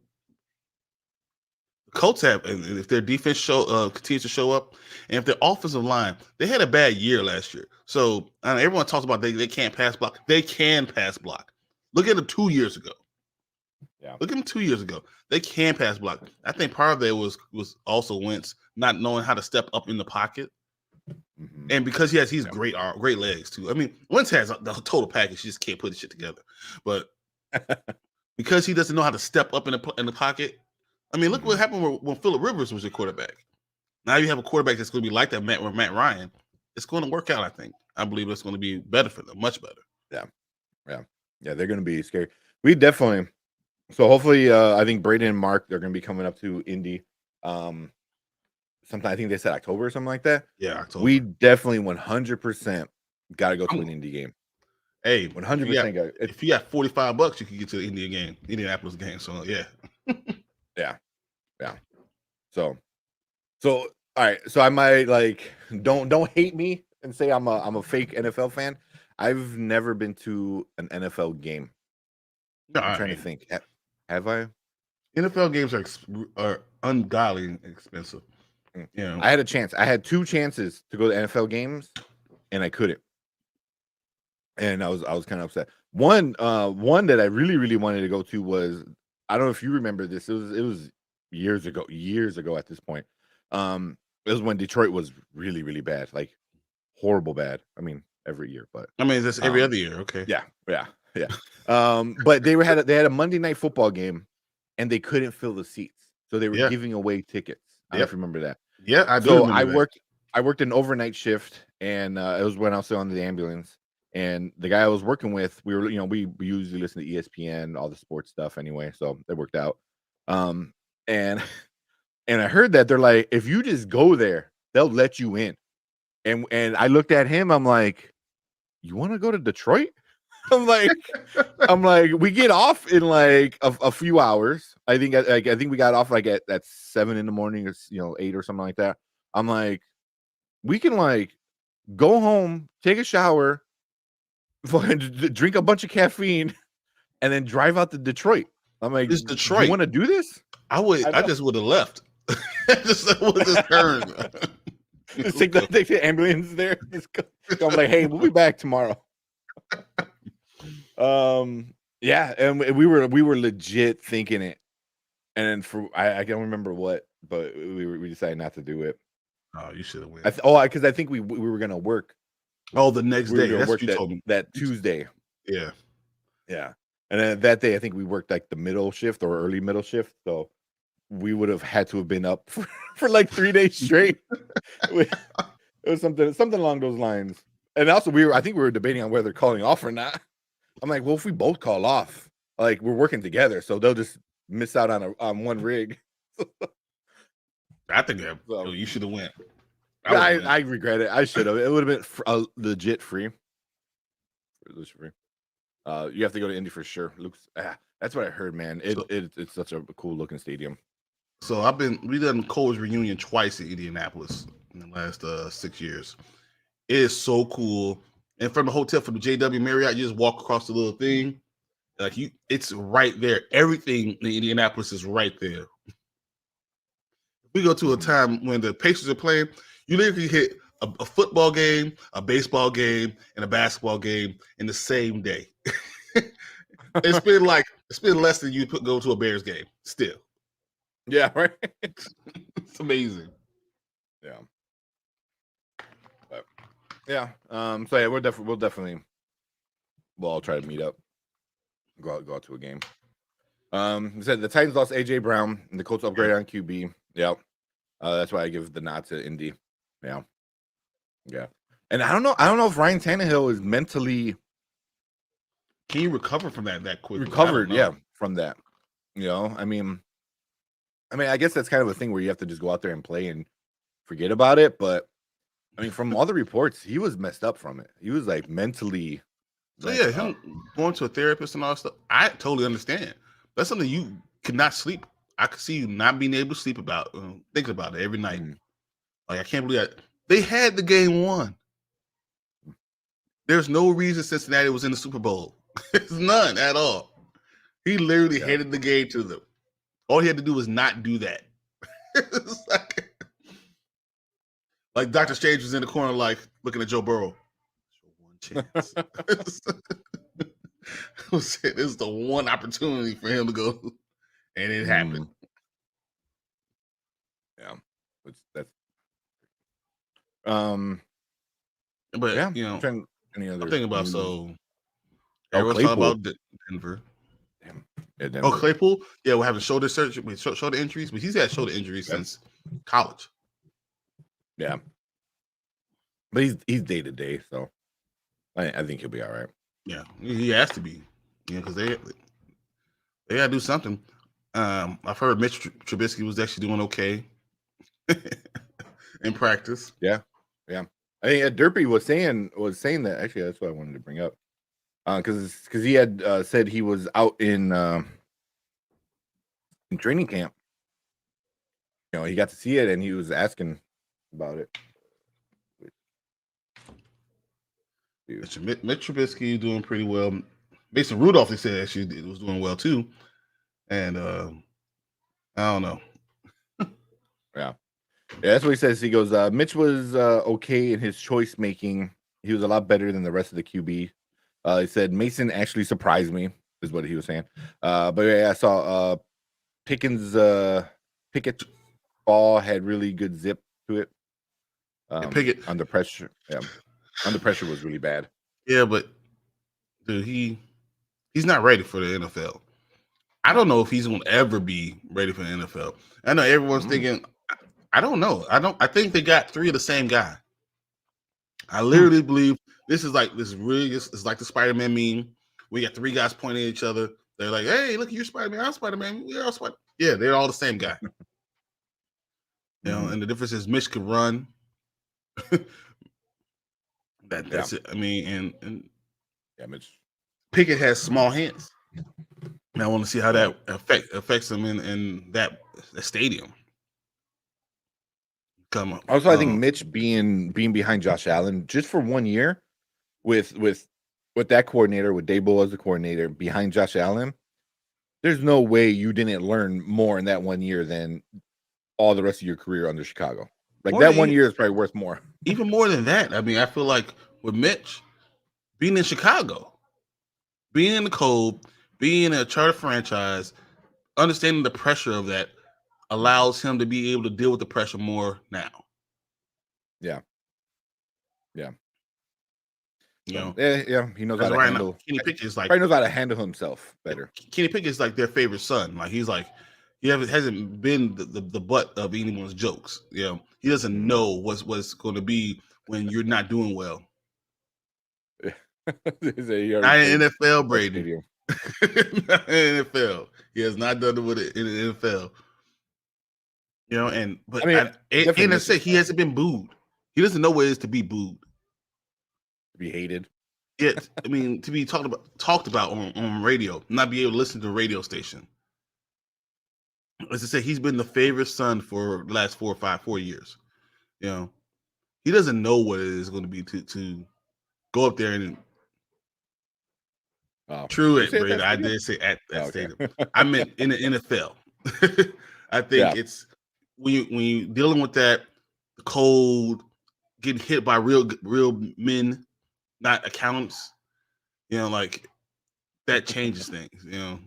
the Colts have, and if their defense continues to show up, and if their offensive line, they had a bad year last year. So everyone talks about they can't pass block. They can pass block. Look at them 2 years ago. Yeah. Look at them 2 years ago. They can pass block. I think part of it was also Wentz not knowing how to step up in the pocket. Mm-hmm. And because he has great legs too. I mean, Wentz has the total package. He just can't put the shit together. But because he doesn't know how to step up in the pocket. I mean, look what happened when Phillip Rivers was your quarterback. Now you have a quarterback that's going to be like that with Matt Ryan. It's going to work out, I think. I believe it's going to be better for them, much better. Yeah, they're going to be scary. We definitely. So hopefully, I think Brayden and Mark, they're going to be coming up to Indy. Sometime I think they said October or something like that. Yeah, October. We definitely 100% got to go to an Indy game. Hey, 100% got. If you got $45, you can get to the Indianapolis game. So yeah. Yeah. So all right. So I might don't hate me and say I'm a fake NFL fan. I've never been to an NFL game. I'm trying to think. Have I? NFL games are ungodly expensive. You know, I had a chance. I had 2 chances to go to NFL games, and I couldn't. And I was kind of upset. One that I really wanted to go to was, I don't know if you remember this. It was years ago at this point. It was when Detroit was really bad, like horrible bad. I mean, every year, but I mean, that's every other year. Okay. yeah. But they had a Monday night football game, and they couldn't fill the seats, so they were giving away tickets. I don't know if you remember that. Yeah, I do So remember that. I worked an overnight shift, and it was when I was still on the ambulance. And the guy I was working with, we were, we usually listen to ESPN, all the sports stuff anyway, so it worked out. And I heard that they're like, if you just go there, they'll let you in. And I looked at him, I'm like, you want to go to Detroit? I'm like, we get off in like a few hours. I think we got off like at 7 in the morning, or 8 or something like that. I'm like, we can like go home, take a shower, drink a bunch of caffeine, and then drive out to Detroit. I'm like, it's Detroit. You want to do this? I just would have left. Just would have just turned. Just take the ambulance there. I'm like, hey, we'll be back tomorrow. Yeah, and we were legit thinking it, and then I don't remember what, but we decided not to do it. Oh, you should have went. Because I think we were gonna work. Oh, the next day. That's what you told me. That Tuesday. Yeah. And then that day, I think we worked like the middle shift or early middle shift, so we would have had to have been up for like 3 days straight. It was something along those lines. And also, I think we were debating on whether calling off or not. I'm like, well, if we both call off, like we're working together, so they'll just miss out on one rig. I think you should have went. I regret it. I should have. It would have been legit free. You have to go to Indy for sure. That's what I heard, man. It's such a cool looking stadium. So we done Cole's reunion twice in Indianapolis in the last 6 years. It is so cool. And from the hotel, from the JW Marriott, you just walk across the little thing. Like it's right there. Everything in Indianapolis is right there. We go to a time when the Pacers are playing, you literally hit a football game, a baseball game, and a basketball game in the same day. It's been less than you go to a Bears game still. Yeah, right. It's amazing. Yeah. But, yeah. So yeah, we'll definitely all try to meet up. Go out to a game. He said the Titans lost AJ Brown and the Colts upgraded on QB. Yeah. That's why I give the nod to Indy. Yeah. Yeah. And I don't know if Ryan Tannehill is mentally can you recover from that quickly? Recovered, yeah, from that. I mean, I guess that's kind of a thing where you have to just go out there and play and forget about it. But I mean, from all the reports, he was messed up from it. He was like mentally. So yeah, him going to a therapist and all that stuff, I totally understand. That's something you could not sleep. I could see you not being able to sleep about, thinking about it every night. Like, I can't believe that they had the game won. There's no reason Cincinnati was in the Super Bowl. There's none at all. He literally handed the game to them. All he had to do was not do that. like Dr. Strange was in the corner, like looking at Joe Burrow. One chance. This is the one opportunity for him to go, and it happened. Yeah, that's. But yeah, I'm thinking about everyone's talking about Denver. Denver. Oh, Claypool. Yeah, we're having shoulder surgery, shoulder injuries, but he's had shoulder injuries since college. Yeah, but he's day to day, so I think he'll be all right. Yeah, he has to be, because they gotta do something. I've heard Mitch Trubisky was actually doing okay in practice. Yeah. I think Derpy was saying that. Actually, that's what I wanted to bring up, because he had said he was out in training camp. He got to see it, and he was asking about it. Mitch Trubisky doing pretty well. Mason Rudolph, they said, actually was doing well too, and I don't know. Yeah, that's what he says. He goes, Mitch was okay in his choice making. He was a lot better than the rest of the QB. He said Mason actually surprised me, is what he was saying. But yeah, I saw Pickett's ball had really good zip to it. Pickett under pressure. Yeah, under pressure was really bad. Yeah, but dude, he's not ready for the NFL. I don't know if he's going to ever be ready for the NFL. I know everyone's thinking. I don't know. I think they got 3 of the same guy. I literally believe this is like it's like the Spider-Man meme. We got 3 guys pointing at each other. They're like, "Hey, look, you're Spider-Man. I'm Spider-Man. We're all Spider." Yeah, they're all the same guy. You know, and the difference is Mitch can run. That's it. I mean, and Mitch Pickett has small hands. And I want to see how that affects him in that stadium. Come on. Also, I think Mitch being behind Josh Allen just for 1 year with that coordinator, with Dable as the coordinator behind Josh Allen, there's no way you didn't learn more in that 1 year than all the rest of your career under Chicago. Like that 1 year is probably worth more. Even more than that. I mean, I feel like with Mitch being in Chicago, being in the cold, being in a charter franchise, understanding the pressure of that allows him to be able to deal with the pressure more now. Yeah. You know, he knows how to handle. Kenny Pickett is like probably knows how to handle himself better. Kenny Pickett is like their favorite son. Like he's like hasn't been the butt of anyone's jokes. You know, he doesn't know what's going to be when you're not doing well. Not in NFL, Brady. Not in NFL. He has not done it with it in the NFL. You know, and I say he hasn't been booed. He doesn't know what it is to be booed. To be hated. Yeah, I mean, to be talked about on radio, not be able to listen to a radio station. As I say, he's been the favorite son for the last 4 years. You know, he doesn't know what it is going to be to go up there and. True, it, Brady. I did say at that stadium. I meant in the NFL. I think it's when you dealing with that cold, getting hit by real men, not accountants. You know, like that changes things. You know.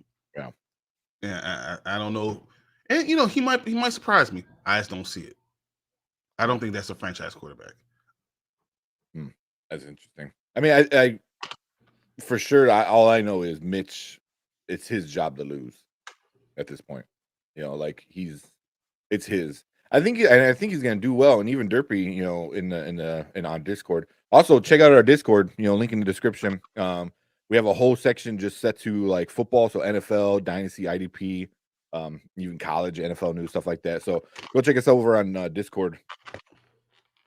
Yeah. I don't know, and you know he might surprise me. I just don't see it. I don't think that's a franchise quarterback. That's interesting. I mean, I for sure. All I know is Mitch. It's his job to lose at this point. You know, like it's his. I think he's gonna do well, and even Derpy, you know, in on Discord. Also, check out our Discord. You know, link in the description. We have a whole section just set to like football, so NFL, Dynasty, IDP, even college, NFL news, stuff like that. So go check us over on Discord.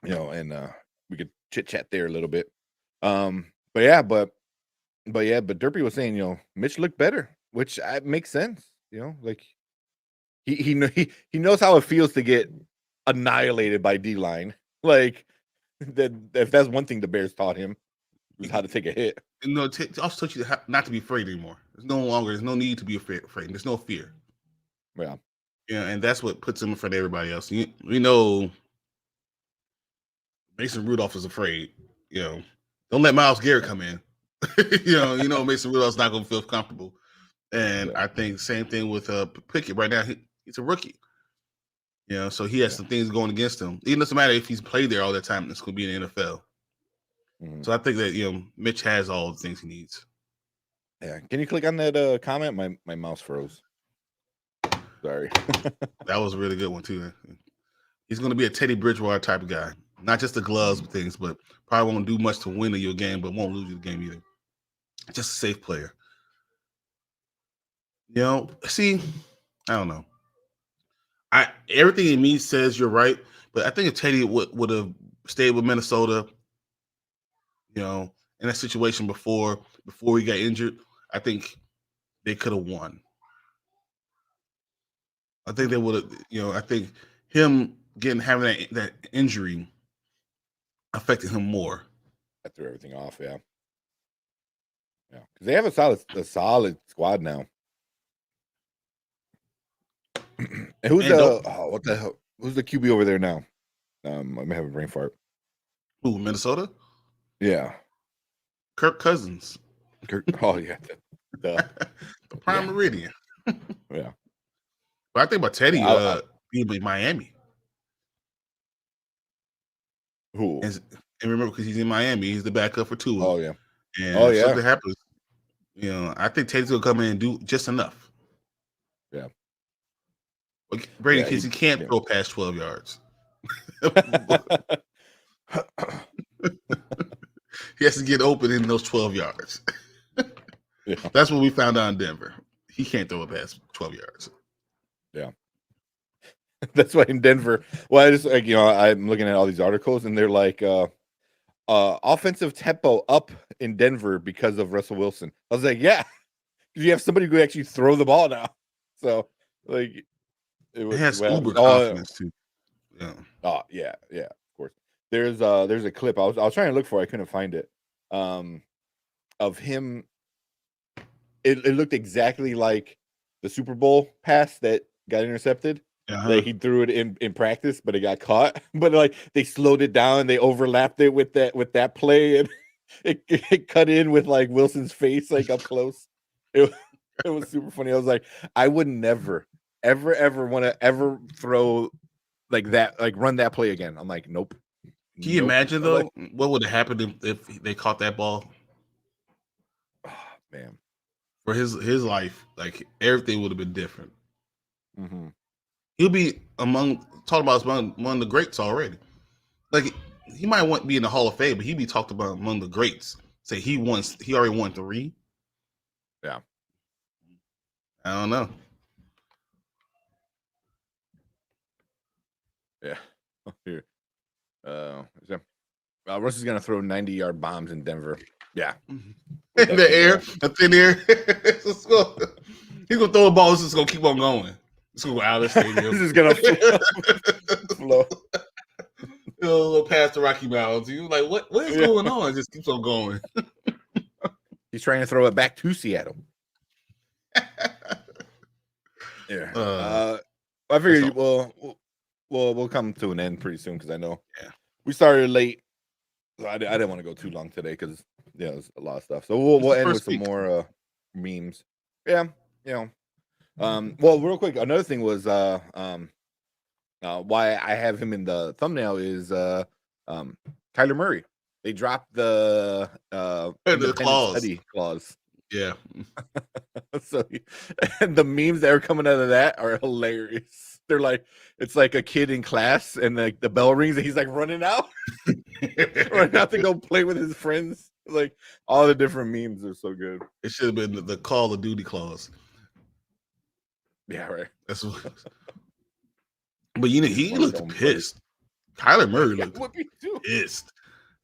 You know, and we could chit chat there a little bit. But Derpy was saying, you know, Mitch looked better, which makes sense. You know, like he knows how it feels to get annihilated by D-line. Like that, if that's one thing the Bears taught him, was how to take a hit. You know, also taught you not to be afraid anymore. There's no need to be afraid. There's no fear. Yeah. Yeah, and that's what puts him in front of everybody else. We know Mason Rudolph is afraid. You know, don't let Myles Garrett come in. you know, Mason Rudolph's not going to feel comfortable. And I think same thing with Pickett. Right now, he's a rookie. You know, so he has some things going against him. It doesn't matter if he's played there all that time. It's going to be in the NFL. So I think that Mitch has all the things he needs. Yeah. Can you click on that comment? My mouse froze. Sorry. That was a really good one too. He's going to be a Teddy Bridgewater type of guy. Not just the gloves and things, but probably won't do much to win your game, but won't lose you the game either. Just a safe player. You know, see, I don't know. Everything in me says you're right, but I think if Teddy would have stayed with Minnesota, you know, in that situation before he got injured, I think they could have won. I think they would have, you know, I think him having that injury affected him more. I threw everything off, yeah. Because they have a solid squad now. And who's what the hell? Who's the QB over there now? I may have a brain fart. Who, Minnesota? Yeah. Kirk Cousins. Oh yeah. The Prime Meridian. Yeah. But I think about Teddy being Miami. Who? And remember, because he's in Miami, he's the backup for Tua. Oh yeah. And if something happens, I think Teddy's gonna come in and do just enough. Yeah. Brady, because he can't throw past 12 yards. He has to get open in those 12 yards. Yeah. That's what we found out in Denver. He can't throw it past 12 yards. Yeah. That's why in Denver, well, I just I'm looking at all these articles and they're like offensive tempo up in Denver because of Russell Wilson. I was like, yeah, because you have somebody who actually throw the ball now. So like it has uber confidence too. Yeah. Oh yeah, of course. There's a clip I was trying to look for, I couldn't find it. Of him. It looked exactly like the Super Bowl pass that got intercepted. Like he threw it in practice, but it got caught. But like they slowed it down and they overlapped it with that play, and it cut in with like Wilson's face like up close. It was super funny. I was like, I would never, ever want to ever throw like that, like run that play again. I'm like, nope. Can you imagine though what would have happened if they caught that ball? Oh, man. For his life, like everything would have been different. Mm-hmm. He'll be among the greats already. Like he might be in the Hall of Fame, but he'd be talked about among the greats. Say he already won 3. Yeah, I don't know. Yeah, here. Russ is gonna throw 90-yard bombs in Denver. Yeah, in the air, a thin air. Let's go. He's gonna throw a ball. It's just gonna keep on going. It's gonna go out of the stadium. This is gonna flow. A little past the Rocky Mountains. You're like, what is going on? It just keeps on going. He's trying to throw it back to Seattle. Yeah. I figured we'll come to an end pretty soon because I know we started late. So I didn't want to go too long today because there's a lot of stuff. So we'll end with some more memes. Yeah. Well, real quick, another thing was why I have him in the thumbnail is Kyler Murray. They dropped the clause. Yeah. So and the memes that are coming out of that are hilarious. They're like, it's like a kid in class and the bell rings and he's like running out. Running out to go play with his friends. Like all the different memes are so good. It should have been the Call of Duty clause. Yeah, right. That's what. But he looked pissed. Kyler Murray looked pissed.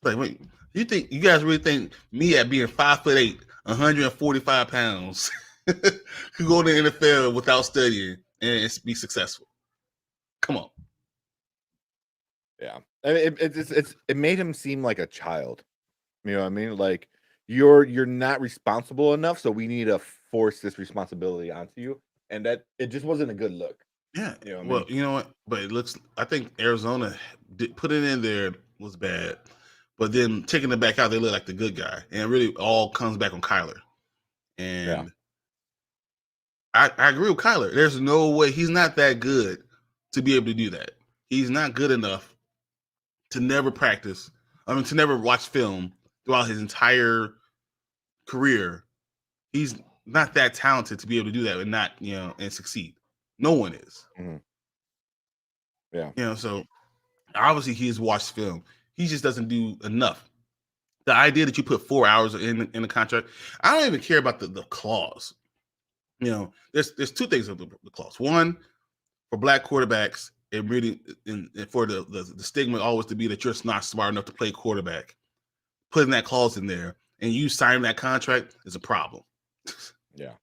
Like, wait, you guys really think me at being 5'8", 145 pounds could go to the NFL without studying and be successful? Come on. Yeah, I mean, it made him seem like a child. You know what I mean? Like you're not responsible enough, so we need to force this responsibility onto you, and that it just wasn't a good look. Yeah. You know what? But it looks. I think Arizona put it in there was bad, but then taking it back out, they look like the good guy, and it really all comes back on Kyler. And I agree with Kyler. There's no way he's not that good to be able to do that. He's not good enough to never practice. I mean, to never watch film throughout his entire career. He's not that talented to be able to do that and not, and succeed. No one is. Mm-hmm. Yeah. So obviously he's watched film. He just doesn't do enough. The idea that you put 4 hours in the contract, I don't even care about the clause. There's two things of the clause. One, for black quarterbacks, it really for the stigma always to be that you're just not smart enough to play quarterback. Putting that clause in there and you signing that contract is a problem. Yeah.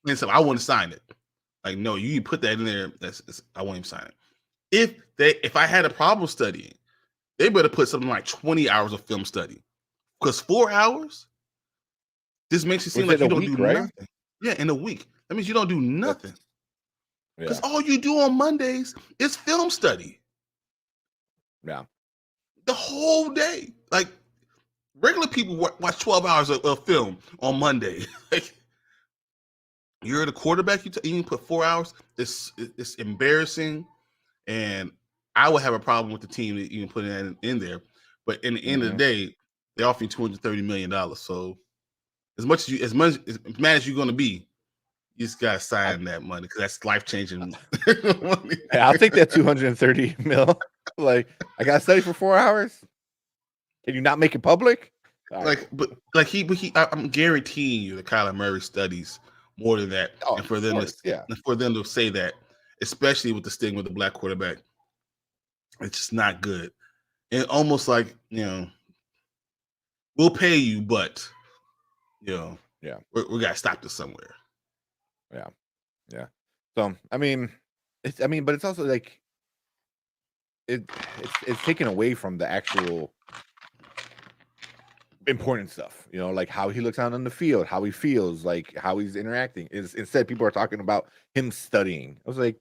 And so I wouldn't sign it. Like, no, you put that in there. I won't even sign it. If I had a problem studying, they better put something like 20 hours of film study. Because 4 hours, this makes it seem like you don't do nothing. Yeah, in a week. That means you don't do nothing. Because all you do on Mondays is film study. Yeah. The whole day. Like, regular people watch 12 hours of film on Monday. Like, you're the quarterback, you even put 4 hours. It's embarrassing. And I would have a problem with the team that even putting that in there. But in the end of the day, they offer you $230 million. So as mad as you're going to be, you just got to sign that money because that's life-changing money. Hey, I'll take that 230 mil. Like, I got to study for 4 hours. Can you not make it public? I'm guaranteeing you that Kyler Murray studies more than that. Oh, and for them to say that, especially with the stigma of the black quarterback, it's just not good. And almost like, we'll pay you, but we got to stop this somewhere. Yeah. So I mean, but it's also like it's taken away from the actual important stuff, like how he looks out on the field, how he feels, like how he's interacting. Instead, people are talking about him studying. I was like,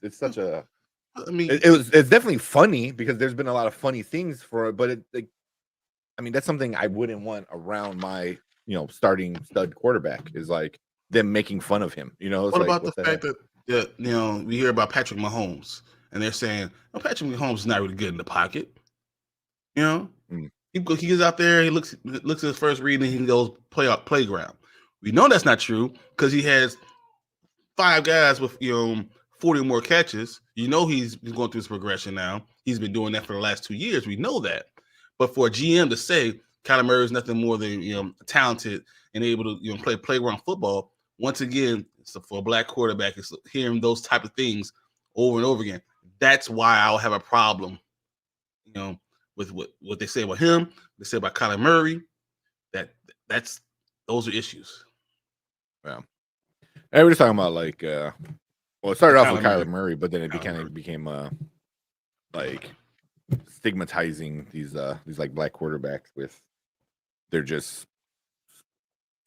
it's such a. I mean, it's definitely funny because there's been a lot of funny things for it, but that's something I wouldn't want around my starting stud quarterback is like them making fun of him. What about the fact that we hear about Patrick Mahomes and they're saying, Patrick Mahomes is not really good in the pocket. He gets out there, he looks at his first read, and he goes playground. We know that's not true because he has 5 guys with 40 or more catches. He's going through his progression now. He's been doing that for the last 2 years. We know that. But for a GM to say Kyler Murray is nothing more than talented and able to play playground football, once again, for a black quarterback, it's hearing those type of things over and over again. That's why I'll have a problem, with what they say about him, they say about Kyler Murray. Those are issues. Yeah. Hey, we're just talking about like it started off with Kyler Murray, but then it became like stigmatizing these like black quarterbacks with they're just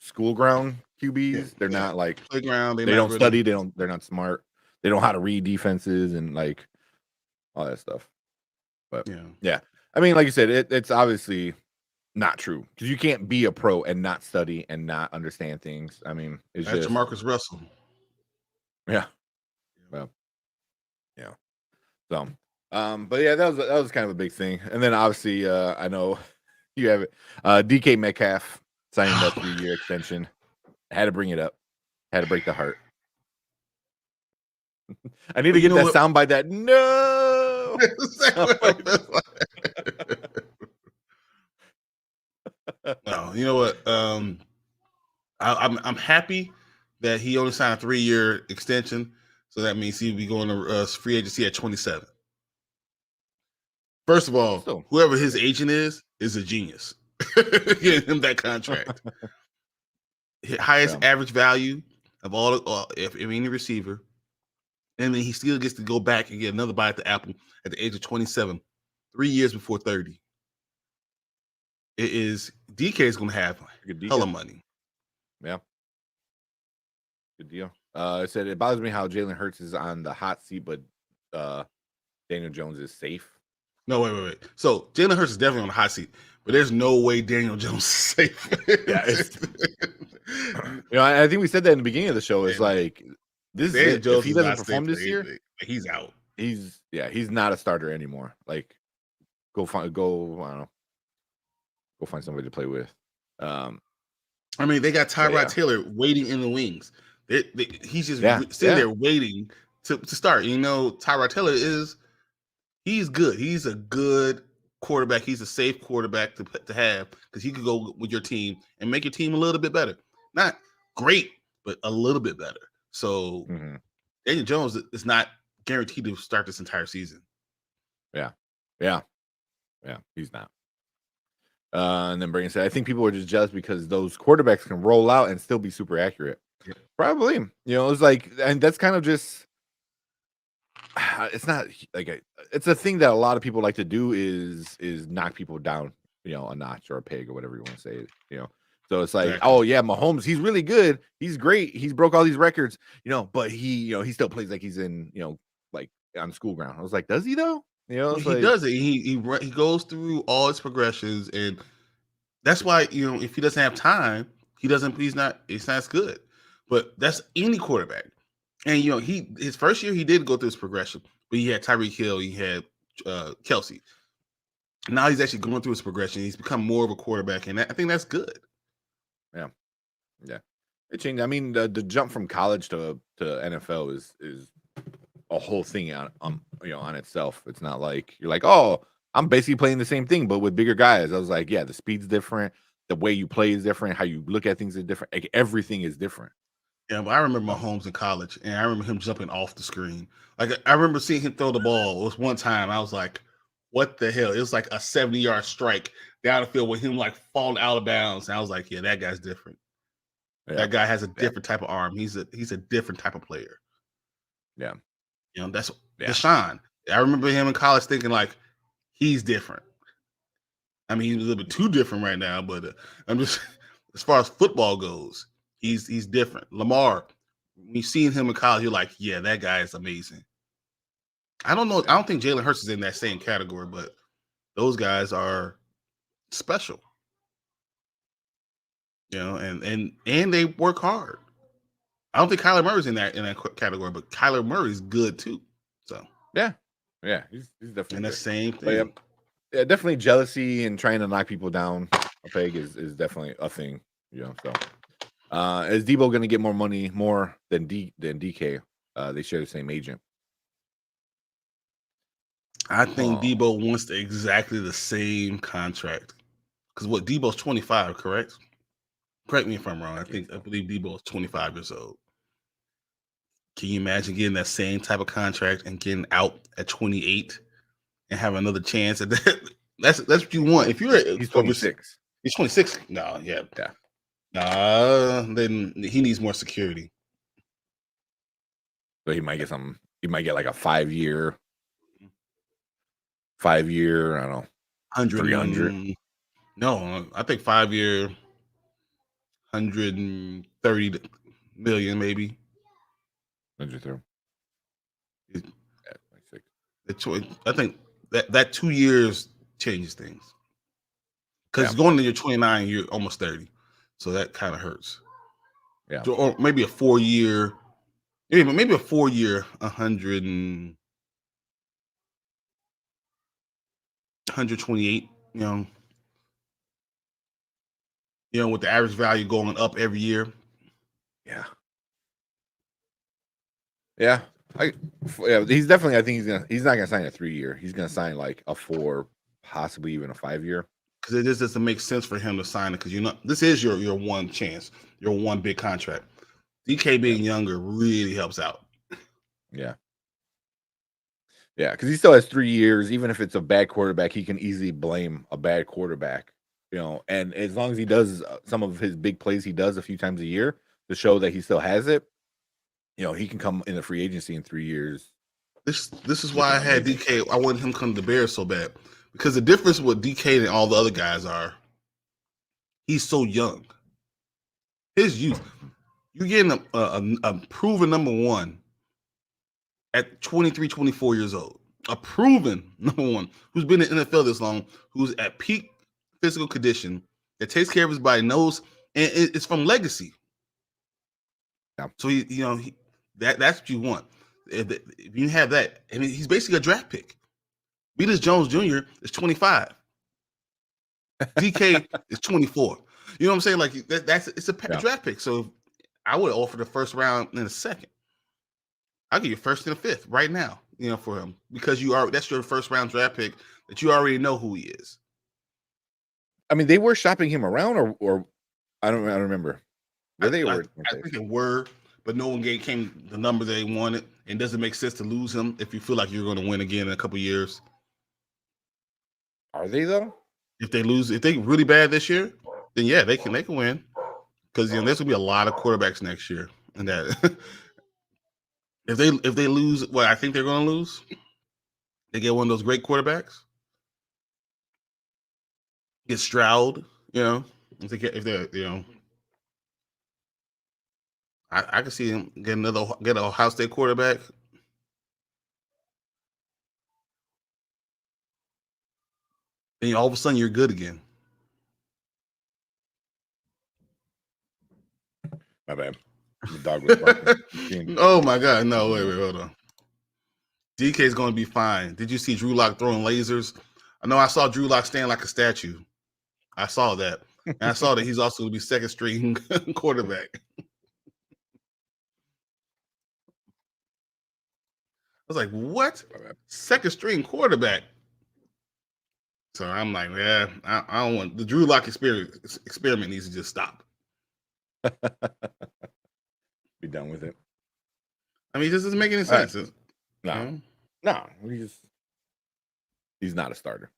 school ground QBs. They're not like playground. They don't study. They're not smart. They don't know how to read defenses and like all that stuff. But yeah. I mean, like you said, it's obviously not true because you can't be a pro and not study and not understand things. I mean, it's just Marcus Russell. Yeah. Well, yeah. So, but yeah, that was kind of a big thing. And then obviously, I know you have it. DK Metcalf signing that 3-year extension. I had to bring it up. Had to break the heart. I need to get that sound by that. No. No, you know what? I'm happy that he only signed a 3-year extension, so that means he'll be going to free agency at 27. First of all, whoever his agent is a genius. Getting him that contract. Highest average value of all if any receiver, and then he still gets to go back and get another bite at the apple at the age of 27, 3 years before 30. DK is going to have hella money. Yeah. Good deal. I said it bothers me how Jalen Hurts is on the hot seat, but Daniel Jones is safe. No, wait. So Jalen Hurts is definitely on the hot seat, but there's no way Daniel Jones is safe. Yeah. I think we said that in the beginning of the show. It's like this. If he doesn't perform this year, he's out. He's not a starter anymore. Like, go I don't know. Go find somebody to play with. I mean, they got Tyrod Taylor waiting in the wings. He's just sitting there waiting to start. Tyrod Taylor he's good. He's a good quarterback. He's a safe quarterback to have because he could go with your team and make your team a little bit better. Not great, but a little bit better. So Daniel Jones is not guaranteed to start this entire season. Yeah, he's not. And then Brandon said, I think people are just jealous because those quarterbacks can roll out and still be super accurate. Yeah. Probably. It's like, and that's kind of just, it's not like, it's a thing that a lot of people like to do is knock people down, a notch or a peg or whatever you want to say, So So it's like, oh yeah, Mahomes, he's really good. He's great. He's broke all these records, but he still plays like he's in, like on school ground. I was like, does he though? He does it. He goes through all his progressions, and that's why if he doesn't have time, he's not as good. But that's any quarterback. And his first year he did go through his progression, but he had Tyreek Hill, he had Kelsey. Now he's actually going through his progression. He's become more of a quarterback, and I think that's good. Yeah. It changed. I mean, the jump from college to NFL is a whole thing on itself. It's not like you're like, oh, I'm basically playing the same thing, but with bigger guys. I was like, yeah, the speed's different, the way you play is different, how you look at things is different. Like everything is different. Yeah, but I remember Mahomes in college, and I remember him jumping off the screen. Like I remember seeing him throw the ball. It was one time I was like, what the hell? It was like a 70-yard strike down the field with him like falling out of bounds. And I was like, yeah, that guy's different. Yeah. That guy has a different type of arm. He's a different type of player. Yeah. That's Deshaun. I remember him in college thinking like he's different. I mean, he's a little bit too different right now, but I'm just as far as football goes, he's different. Lamar, when you've seen him in college, you're like, yeah, that guy is amazing. I don't know. I don't think Jalen Hurts is in that same category, but those guys are special. And they work hard. I don't think Kyler Murray's in that category, but Kyler Murray's good too. So yeah, he's definitely in the same thing. Yeah, definitely jealousy and trying to knock people down a peg is definitely a thing. So is Debo going to get more money than DK? They share the same agent. I think Debo wants exactly the same contract because Debo's 25, correct? Correct me if I'm wrong. I believe Debo is 25 years old. Can you imagine getting that same type of contract and getting out at 28 and have another chance at that? That's what you want. If he's 26. He's 26. No, yeah. Then he needs more security. So he might get something. He might get like a 5-year. I don't know. 300. No, I think 5-year, 130 million maybe. 130. I think that 2 years changes things. Because going to your 29, you're almost 30. So that kind of hurts. Yeah. Or maybe a 4-year, maybe a 4-year, 128, with the average value going up every year. Yeah. He's definitely. I think he's not gonna sign a 3-year. He's gonna sign like a 4, possibly even a 5-year. Because it just doesn't make sense for him to sign it. Because this is your one chance, your one big contract. DK being younger really helps out. Yeah. Yeah, because he still has 3 years. Even if it's a bad quarterback, he can easily blame a bad quarterback. And as long as he does some of his big plays, he does a few times a year to show that he still has it. He can come in the free agency in 3 years. This is why I had DK. I wanted him to come to the Bears so bad because the difference with DK and all the other guys are he's so young. His youth, you're getting a proven number one at 23, 24 years old. A proven number one who's been in the NFL this long, who's at peak physical condition, that takes care of his body, knows, and it's from legacy. Yeah. So that's what you want. If you have that, I mean, he's basically a draft pick. Beatus Jones Jr. is 25. DK is 24. You know what I'm saying? Like it's a draft pick. So I would offer the first round in a second. I'll give you first and a fifth right now. For him because that's your first round draft pick that you already know who he is. I mean, they were shopping him around, or I don't remember. I think they were, but no one came the number they wanted. And doesn't make sense to lose him if you feel like you're going to win again in a couple of years. Are they though? If they really bad this year, then yeah, they can win because there's going to be a lot of quarterbacks next year, and that if they lose, what I think they're going to lose, they get one of those great quarterbacks, get Stroud, if they're I can see him get a Ohio State quarterback. And all of a sudden you're good again. My bad. The dog was barking. Oh my God! No, wait, hold on. DK is going to be fine. Did you see Drew Lock throwing lasers? I know I saw Drew Lock stand like a statue. I saw that, and I saw that he's also going to be second string quarterback. I was like, what? Second string quarterback? So I'm like, yeah, I don't want the Drew Lock experiment needs to just stop. Be done with it. I mean, this doesn't make any sense. No, he's not a starter.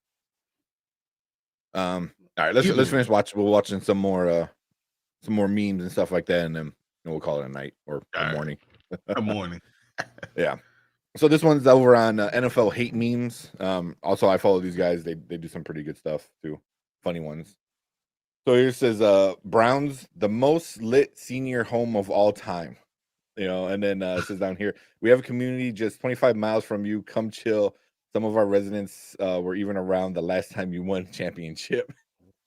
All right, let's finish watching. We're watching some more memes and stuff like that, and then we'll call it a night or a morning. A morning. Yeah. So this one's over on NFL hate memes. Also, I follow these guys. They do some pretty good stuff too, funny ones. So here it says, Browns, the most lit senior home of all time. And then it says down here, we have a community just 25 miles from you. Come chill. Some of our residents were even around the last time you won championship.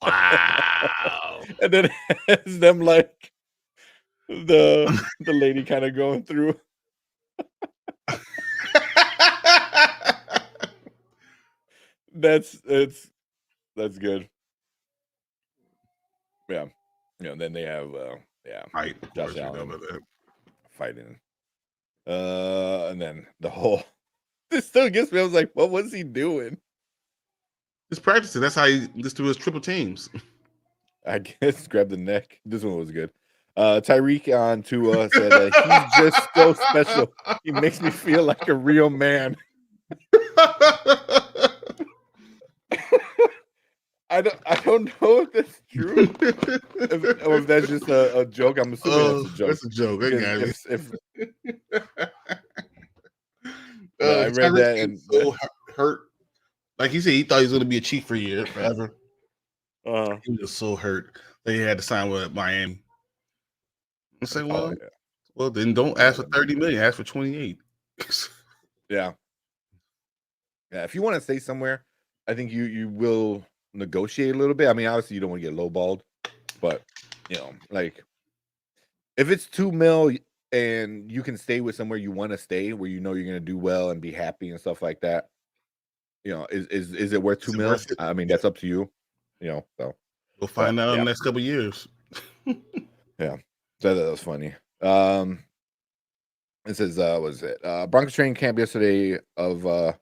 Wow. And then it's them like the lady kind of going through. That's good. Yeah. Then they have Josh Allen fighting. And then the whole this still gets me. I was like, what was he doing? He's practicing. That's how he just do his triple teams. I guess grab the neck. This one was good. Tyreek on Tua said he's just so special. He makes me feel like a real man. I don't know if that's true. If that's just a joke. I'm assuming that's a joke. That's a joke. I read that and so hurt. Like he said, he thought he was going to be a Chief for a year forever. He was so hurt that he had to sign with Miami. I say, well, then don't ask for $30 million. Ask for 28. Yeah. If you want to stay somewhere, I think you will negotiate a little bit. I mean, obviously you don't want to get lowballed, but like if it's $2 million and you can stay with somewhere you want to stay, where you're going to do well and be happy and stuff like that, is it worth $2 million? I mean, that's up to you. So we'll find out in the next couple of years. Yeah, so that was funny. It says, was it Broncos training camp yesterday of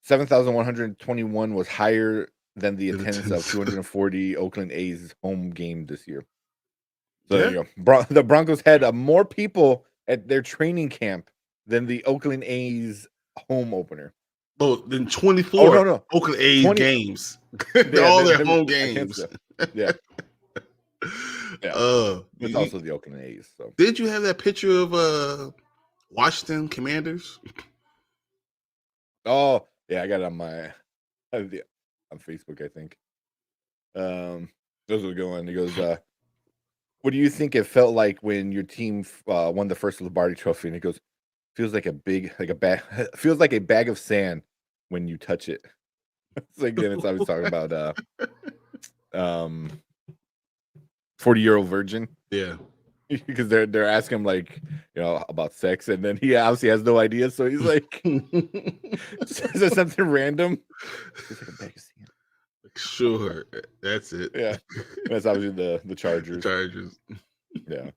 7,121 was higher than the attendance of 240 Oakland A's home game this year. So there you go. The Broncos had more people at their training camp than the Oakland A's home opener. Oh, then 24 no. Oakland A's games. All their home games. Yeah. It's also the Oakland A's. So did you have that picture of Washington Commanders? Oh, yeah, I got it on on Facebook, I think. Those were going. He goes, what do you think it felt like when your team won the first Lombardi Trophy? And he goes, feels like a feels like a bag of sand when you touch it. It's like then it's always talking about 40-year-old virgin. Yeah. Because they're asking him like about sex, and then he obviously has no idea, so he's like says something random. It's like a bag of sand. Sure, that's it. Yeah, that's obviously the Chargers. The Chargers. Yeah,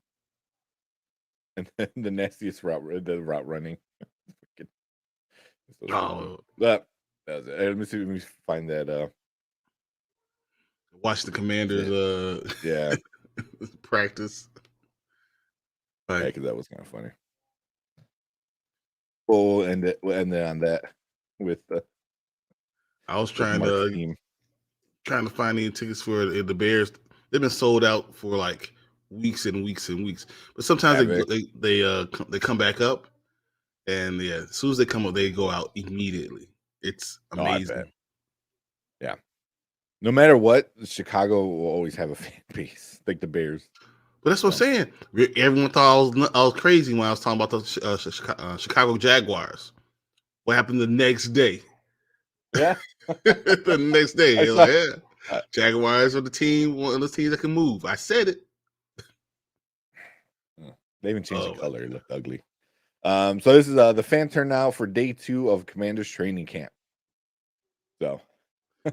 and then the nastiest route running. That was it. Let me find that. Watch the Commanders. Practice. Yeah, because that was kind of funny. We'll end it on that with I was trying to find any tickets for the Bears. They've been sold out for like weeks and weeks and weeks. But sometimes they come back up, and as soon as they come up, they go out immediately. It's amazing. Yeah, No matter what, Chicago will always have a fan base, like the Bears. But that's what I'm saying. Everyone thought I was crazy when I was talking about the Chicago Jaguars. What happened the next day? Yeah. The next day, I they're saw- like, yeah, Jaguars are the team, one of the teams that can move. I said it. They even changed the color. It looked ugly. So this is the fan turnout for day 2 of Commanders training camp. So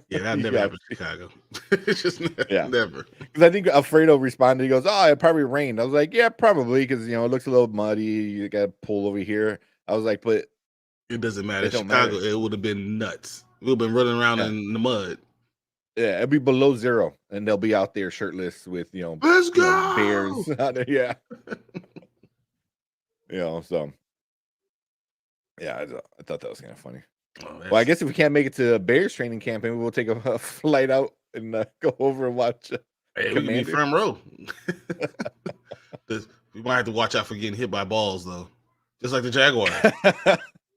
yeah, that never happened in Chicago. It's just never. Because I think Alfredo responded. He goes, "Oh, it probably rained." I was like, "Yeah, probably," because it looks a little muddy. You got to pull over here. I was like, "But it doesn't matter. It don't Chicago, matter. It would have been nuts. We would have been running around in the mud. Yeah, it'd be below 0, and they'll be out there shirtless with let's go bears. Yeah, So yeah, I thought that was kind of funny. Well, I guess if we can't make it to Bears training camp, maybe we'll take a flight out and go over and watch. Hey, we can be front row. We might have to watch out for getting hit by balls, though, just like the Jaguars.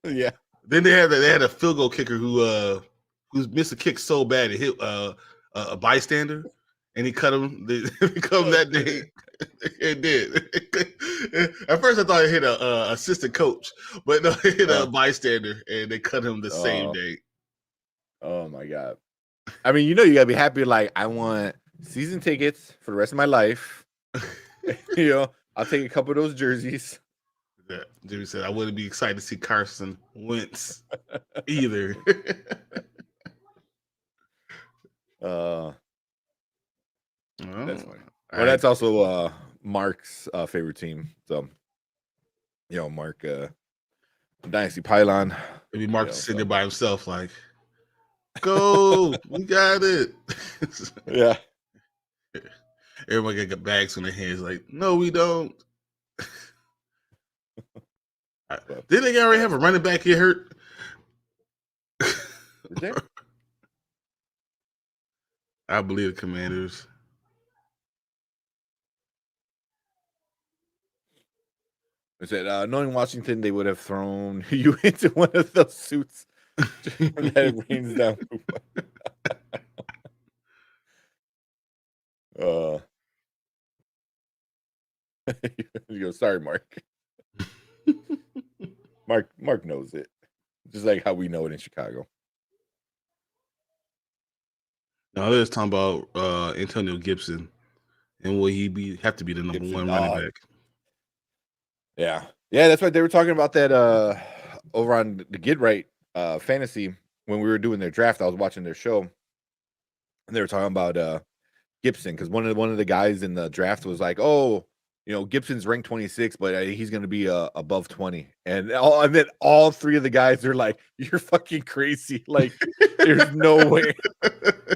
Yeah. Then they had a field goal kicker who missed a kick so bad it hit a bystander, and he cut him. That day. It did. At first, I thought it hit a assistant coach, but no, it hit a bystander, and they cut him the same day. Oh my god! I mean, you gotta be happy. Like, I want season tickets for the rest of my life. I'll take a couple of those jerseys. Yeah, Jimmy said I wouldn't be excited to see Carson Wentz either. That's funny. Well, that's also Mark's favorite team. So, Mark, Dynasty Pylon. Maybe Mark's sitting there by himself, like, go, we got it. Yeah. Everybody got bags on their hands, like, no, we don't. Didn't they already have a running back get hurt? Is there? I believe the Commanders. I said, knowing Washington, they would have thrown you into one of those suits that it rains down. You go, sorry, Mark. Mark knows it, just like how we know it in Chicago. Now they're talking about Antonio Gibson, and will he have to be the number 1 running back? Yeah, that's right. They were talking about that over on the Get Right Fantasy when we were doing their draft. I was watching their show, and they were talking about Gibson, because one of the guys in the draft was like, "Oh, Gibson's ranked 26, but he's going to be above 20." And then all 3 of the guys are like, "You're fucking crazy! Like, there's no way."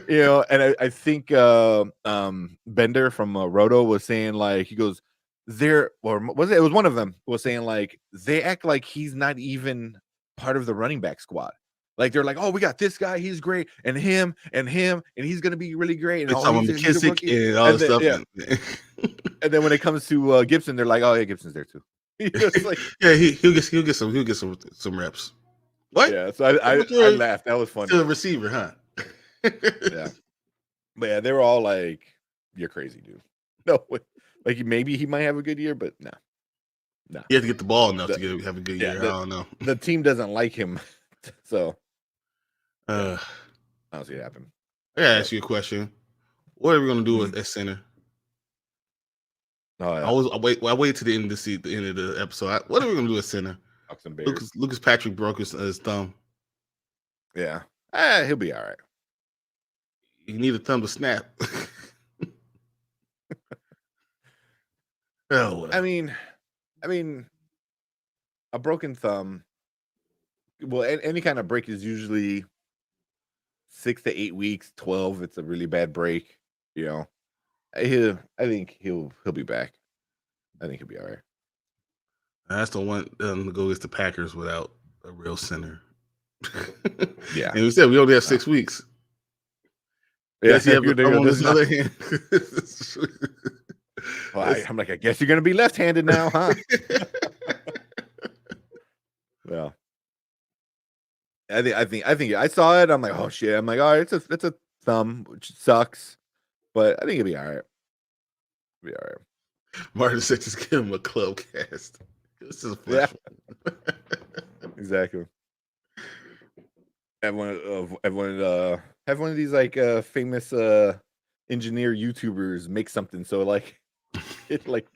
And I think Bender from Roto was saying, like, he goes, "There," or was it? It was one of them was saying, like, they act like he's not even part of the running back squad. Like, they're like, "Oh, we got this guy, he's great, and him, and he's gonna be really great." And all McKissick and all this stuff. Yeah. And then when it comes to Gibson, they're like, "Oh yeah, Gibson's there too." Like, yeah, he'll get some reps. What? Yeah, so I laughed. That was funny. To the receiver, huh? Yeah, but yeah, they were all like, "You're crazy, dude." No, like maybe he might have a good year, but no. You have to get the ball enough to have a good year. I don't know. The team doesn't like him, so I don't see it happen. I gotta ask you a question. What are we gonna do at center? Oh, yeah. I wait to the end of the end of the episode. What are we gonna do at center? Lucas Patrick broke his thumb. Yeah, he'll be all right. You need a thumb to snap. Oh, I mean, a broken thumb. Well, any kind of break is usually 6 to 8 weeks. 12, it's a really bad break. I think he'll be back. I think he'll be all right. I just don't want them to go against the Packers without a real center. Yeah, and we said we only have 6 weeks. Yeah, yes, you have on this other hand. Well, I'm like, I guess you're gonna be left-handed now, huh? Well, I think I saw it. I'm like, oh shit. I'm like, all right, it's a thumb, which sucks. But I think it'll be all right. Be all right. Martin said just give him a club cast. This is a flesh one. Exactly. Have one of these like famous engineer YouTubers make something so like it like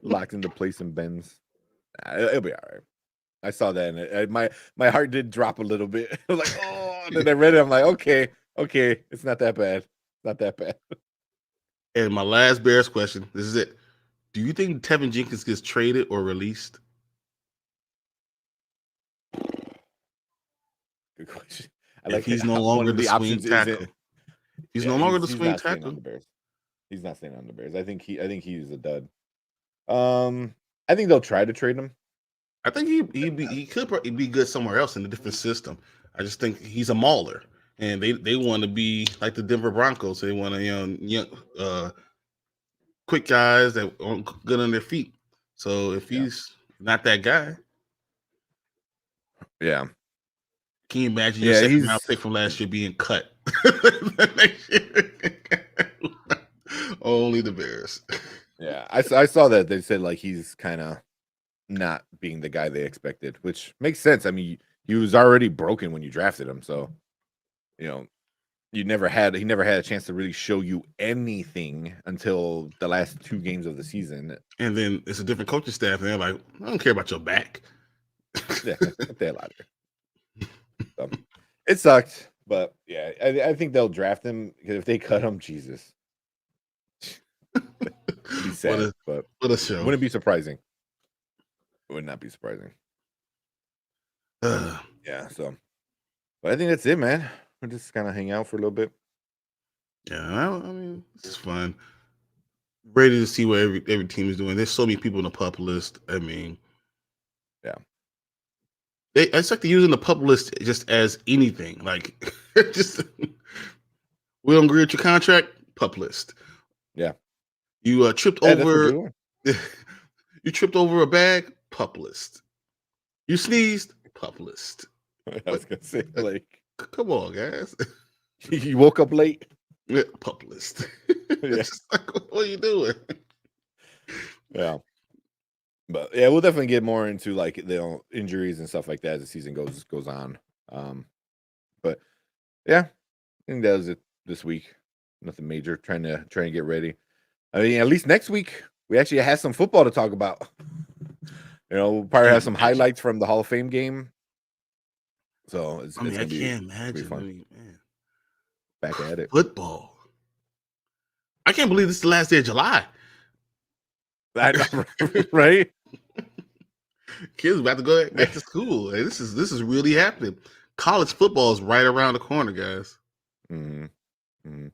locks into place and bends. It'll be all right. I saw that and my heart did drop a little bit. I was like, oh, and then I read it. I'm like, okay, it's not that bad. Not that bad. And my last Bears question, this is it. Do you think Tevin Jenkins gets traded or released? Good question. If he's no longer the swing tackle. He's no longer the swing tackle. He's not staying on the Bears. I think he's a dud. I think they'll try to trade him. I think he could probably be good somewhere else in a different system. I just think he's a mauler, and they want to be like the Denver Broncos. They want young quick guys that are good on their feet. So if he's not that guy, yeah. Can you imagine your second round pick from last year being cut? Only the Bears. Yeah, I saw that they said like he's kind of not being the guy they expected, which makes sense. I mean, he was already broken when you drafted him, so he never had a chance to really show you anything until the last 2 games of the season. And then it's a different coaching staff, and they're like, I don't care about your back. Yeah, get the hell out of here. So, it sucked, but yeah, I think they'll draft him because if they cut him, Jesus. It'd be sad, but what a show. Wouldn't be surprising. It would not be surprising. Yeah, so but I think that's it, man. We'll just kind of hang out for a little bit. Yeah, I mean, this is fun. Ready to see what every team is doing. There's so many people in the pup list. I mean, yeah. It's like they're using the pup list just as anything. Like, just we don't agree with your contract, pup list. Yeah. You tripped over. You tripped over a bag, pup list. You sneezed, pup list. I was gonna say, like, come on, guys. You woke up late. Yeah, pup list. Yeah. Like, what are you doing? Yeah. But yeah, we'll definitely get more into like injuries and stuff like that as the season goes on. But yeah, I think that was it this week. Nothing major. Trying to get ready. I mean, at least next week we actually have some football to talk about. We'll probably have some highlights from the Hall of Fame game. So it's gonna be, can't imagine. fun. I mean, man. Back at it. Football. I can't believe this is the last day of July. I know, right? Kids about to go back to school. Hey, this is really happening. College football is right around the corner, guys. Mm-hmm. Mm-hmm.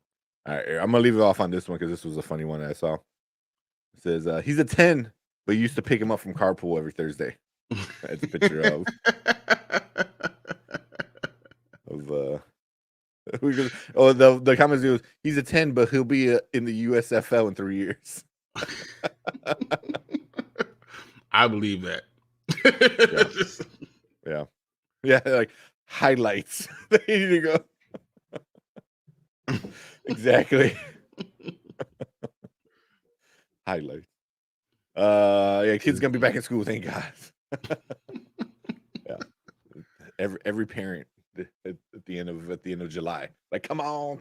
All right, I'm gonna leave it off on this one because this was a funny one that I saw. It says he's a 10, but you used to pick him up from carpool every Thursday. It's a picture of the comments was he's a 10, but he'll be in the USFL in 3 years. I believe that. Yeah, like highlights. There you go. Exactly. Highlights. Yeah, kids gonna be back in school, thank God. Yeah. Every parent at the end of July. Like, come on.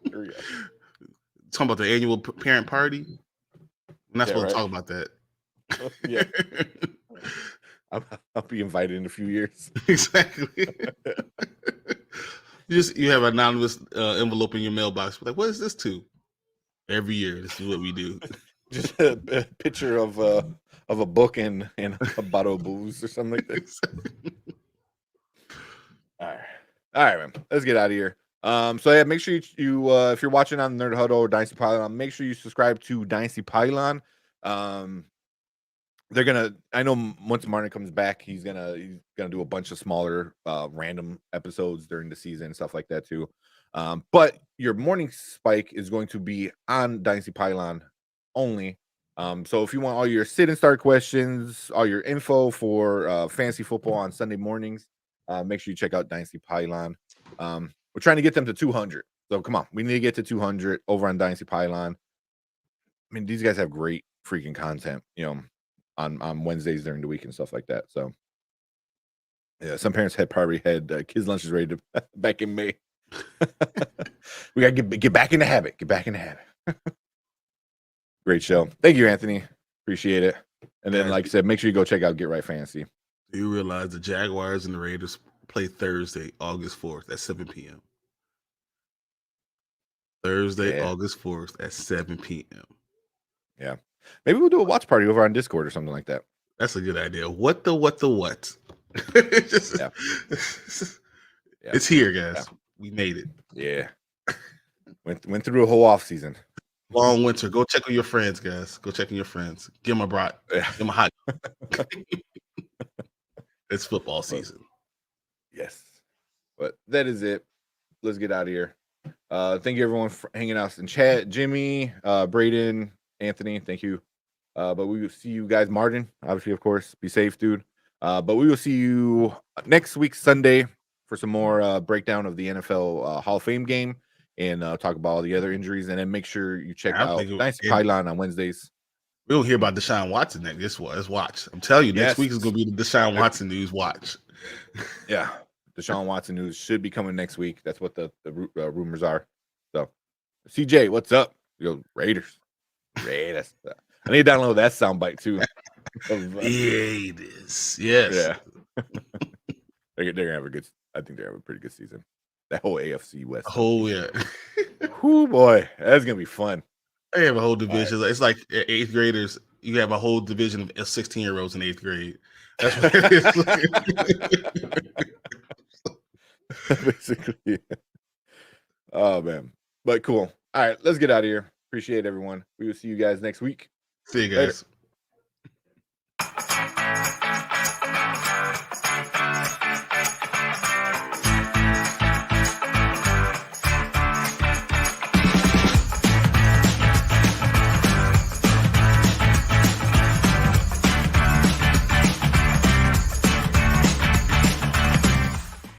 Here we go. Talking about the annual parent party. We're not supposed to talk about that. Yeah. I'll be invited in a few years. Exactly. You have an anonymous envelope in your mailbox. Like, what is this to? Every year, this is what we do. Just a picture of a book and a bottle of booze or something like that. All right, man. Let's get out of here. So yeah, make sure you if you're watching on Nerd Huddle or Dynasty Pylon, make sure you subscribe to Dynasty Pylon. They're gonna. I know once Martin comes back, he's gonna do a bunch of smaller, random episodes during the season and stuff like that too. But your morning spike is going to be on Dynasty Pylon only. So if you want all your sit and start questions, all your info for fantasy football on Sunday mornings, make sure you check out Dynasty Pylon. We're trying to get them to 200. So come on, we need to get to 200 over on Dynasty Pylon. I mean, these guys have great freaking content, on Wednesdays during the week and stuff like that. So yeah, some parents probably had kids' lunches ready to back in May. We gotta get back in the habit. Get back in the habit. Great show. Thank you, Anthony. Appreciate it. And then, like I said, make sure you go check out Get Right Fantasy. Do you realize the Jaguars and the Raiders play Thursday, August 4th at 7 p.m.? Thursday, August 4th at 7 p.m. Yeah. Maybe we'll do a watch party over on Discord or something like that. That's a good idea. What? Yeah. It's here, guys. Yeah. We made it. Yeah. Went through a whole off season. Long winter. Go check on your friends, guys. Go check on your friends. Give them a brat. Give them a hot. It's football season. Yes. But that is it. Let's get out of here. Thank you everyone for hanging out in chat. Jimmy, Braden, Anthony, thank you. But we will see you guys, Martin, obviously, of course. Be safe, dude. But we will see you next week, Sunday, for some more breakdown of the NFL Hall of Fame game and talk about all the other injuries. And then make sure you check out Dynasty Pylon on Wednesdays. We don't hear about Deshaun Watson next. Let's watch. I'm telling you, next week is going to be the Deshaun Watson news. Watch. Yeah. Deshaun Watson news should be coming next week. That's what the rumors are. So, CJ, what's up? You go, Raiders. Raiders. I need to download that soundbite too. Raiders. Yes. Yeah. they're gonna have a good. I think they have a pretty good season. That whole AFC West. Oh yeah. Whoo boy, that's gonna be fun. They have a whole division. Right. It's like 8th graders. You have a whole division of 16-year-olds in 8th grade. That's what it is. Basically. Oh man. But cool. All right, let's get out of here. Appreciate everyone. We will see you guys next week. See you guys. Later.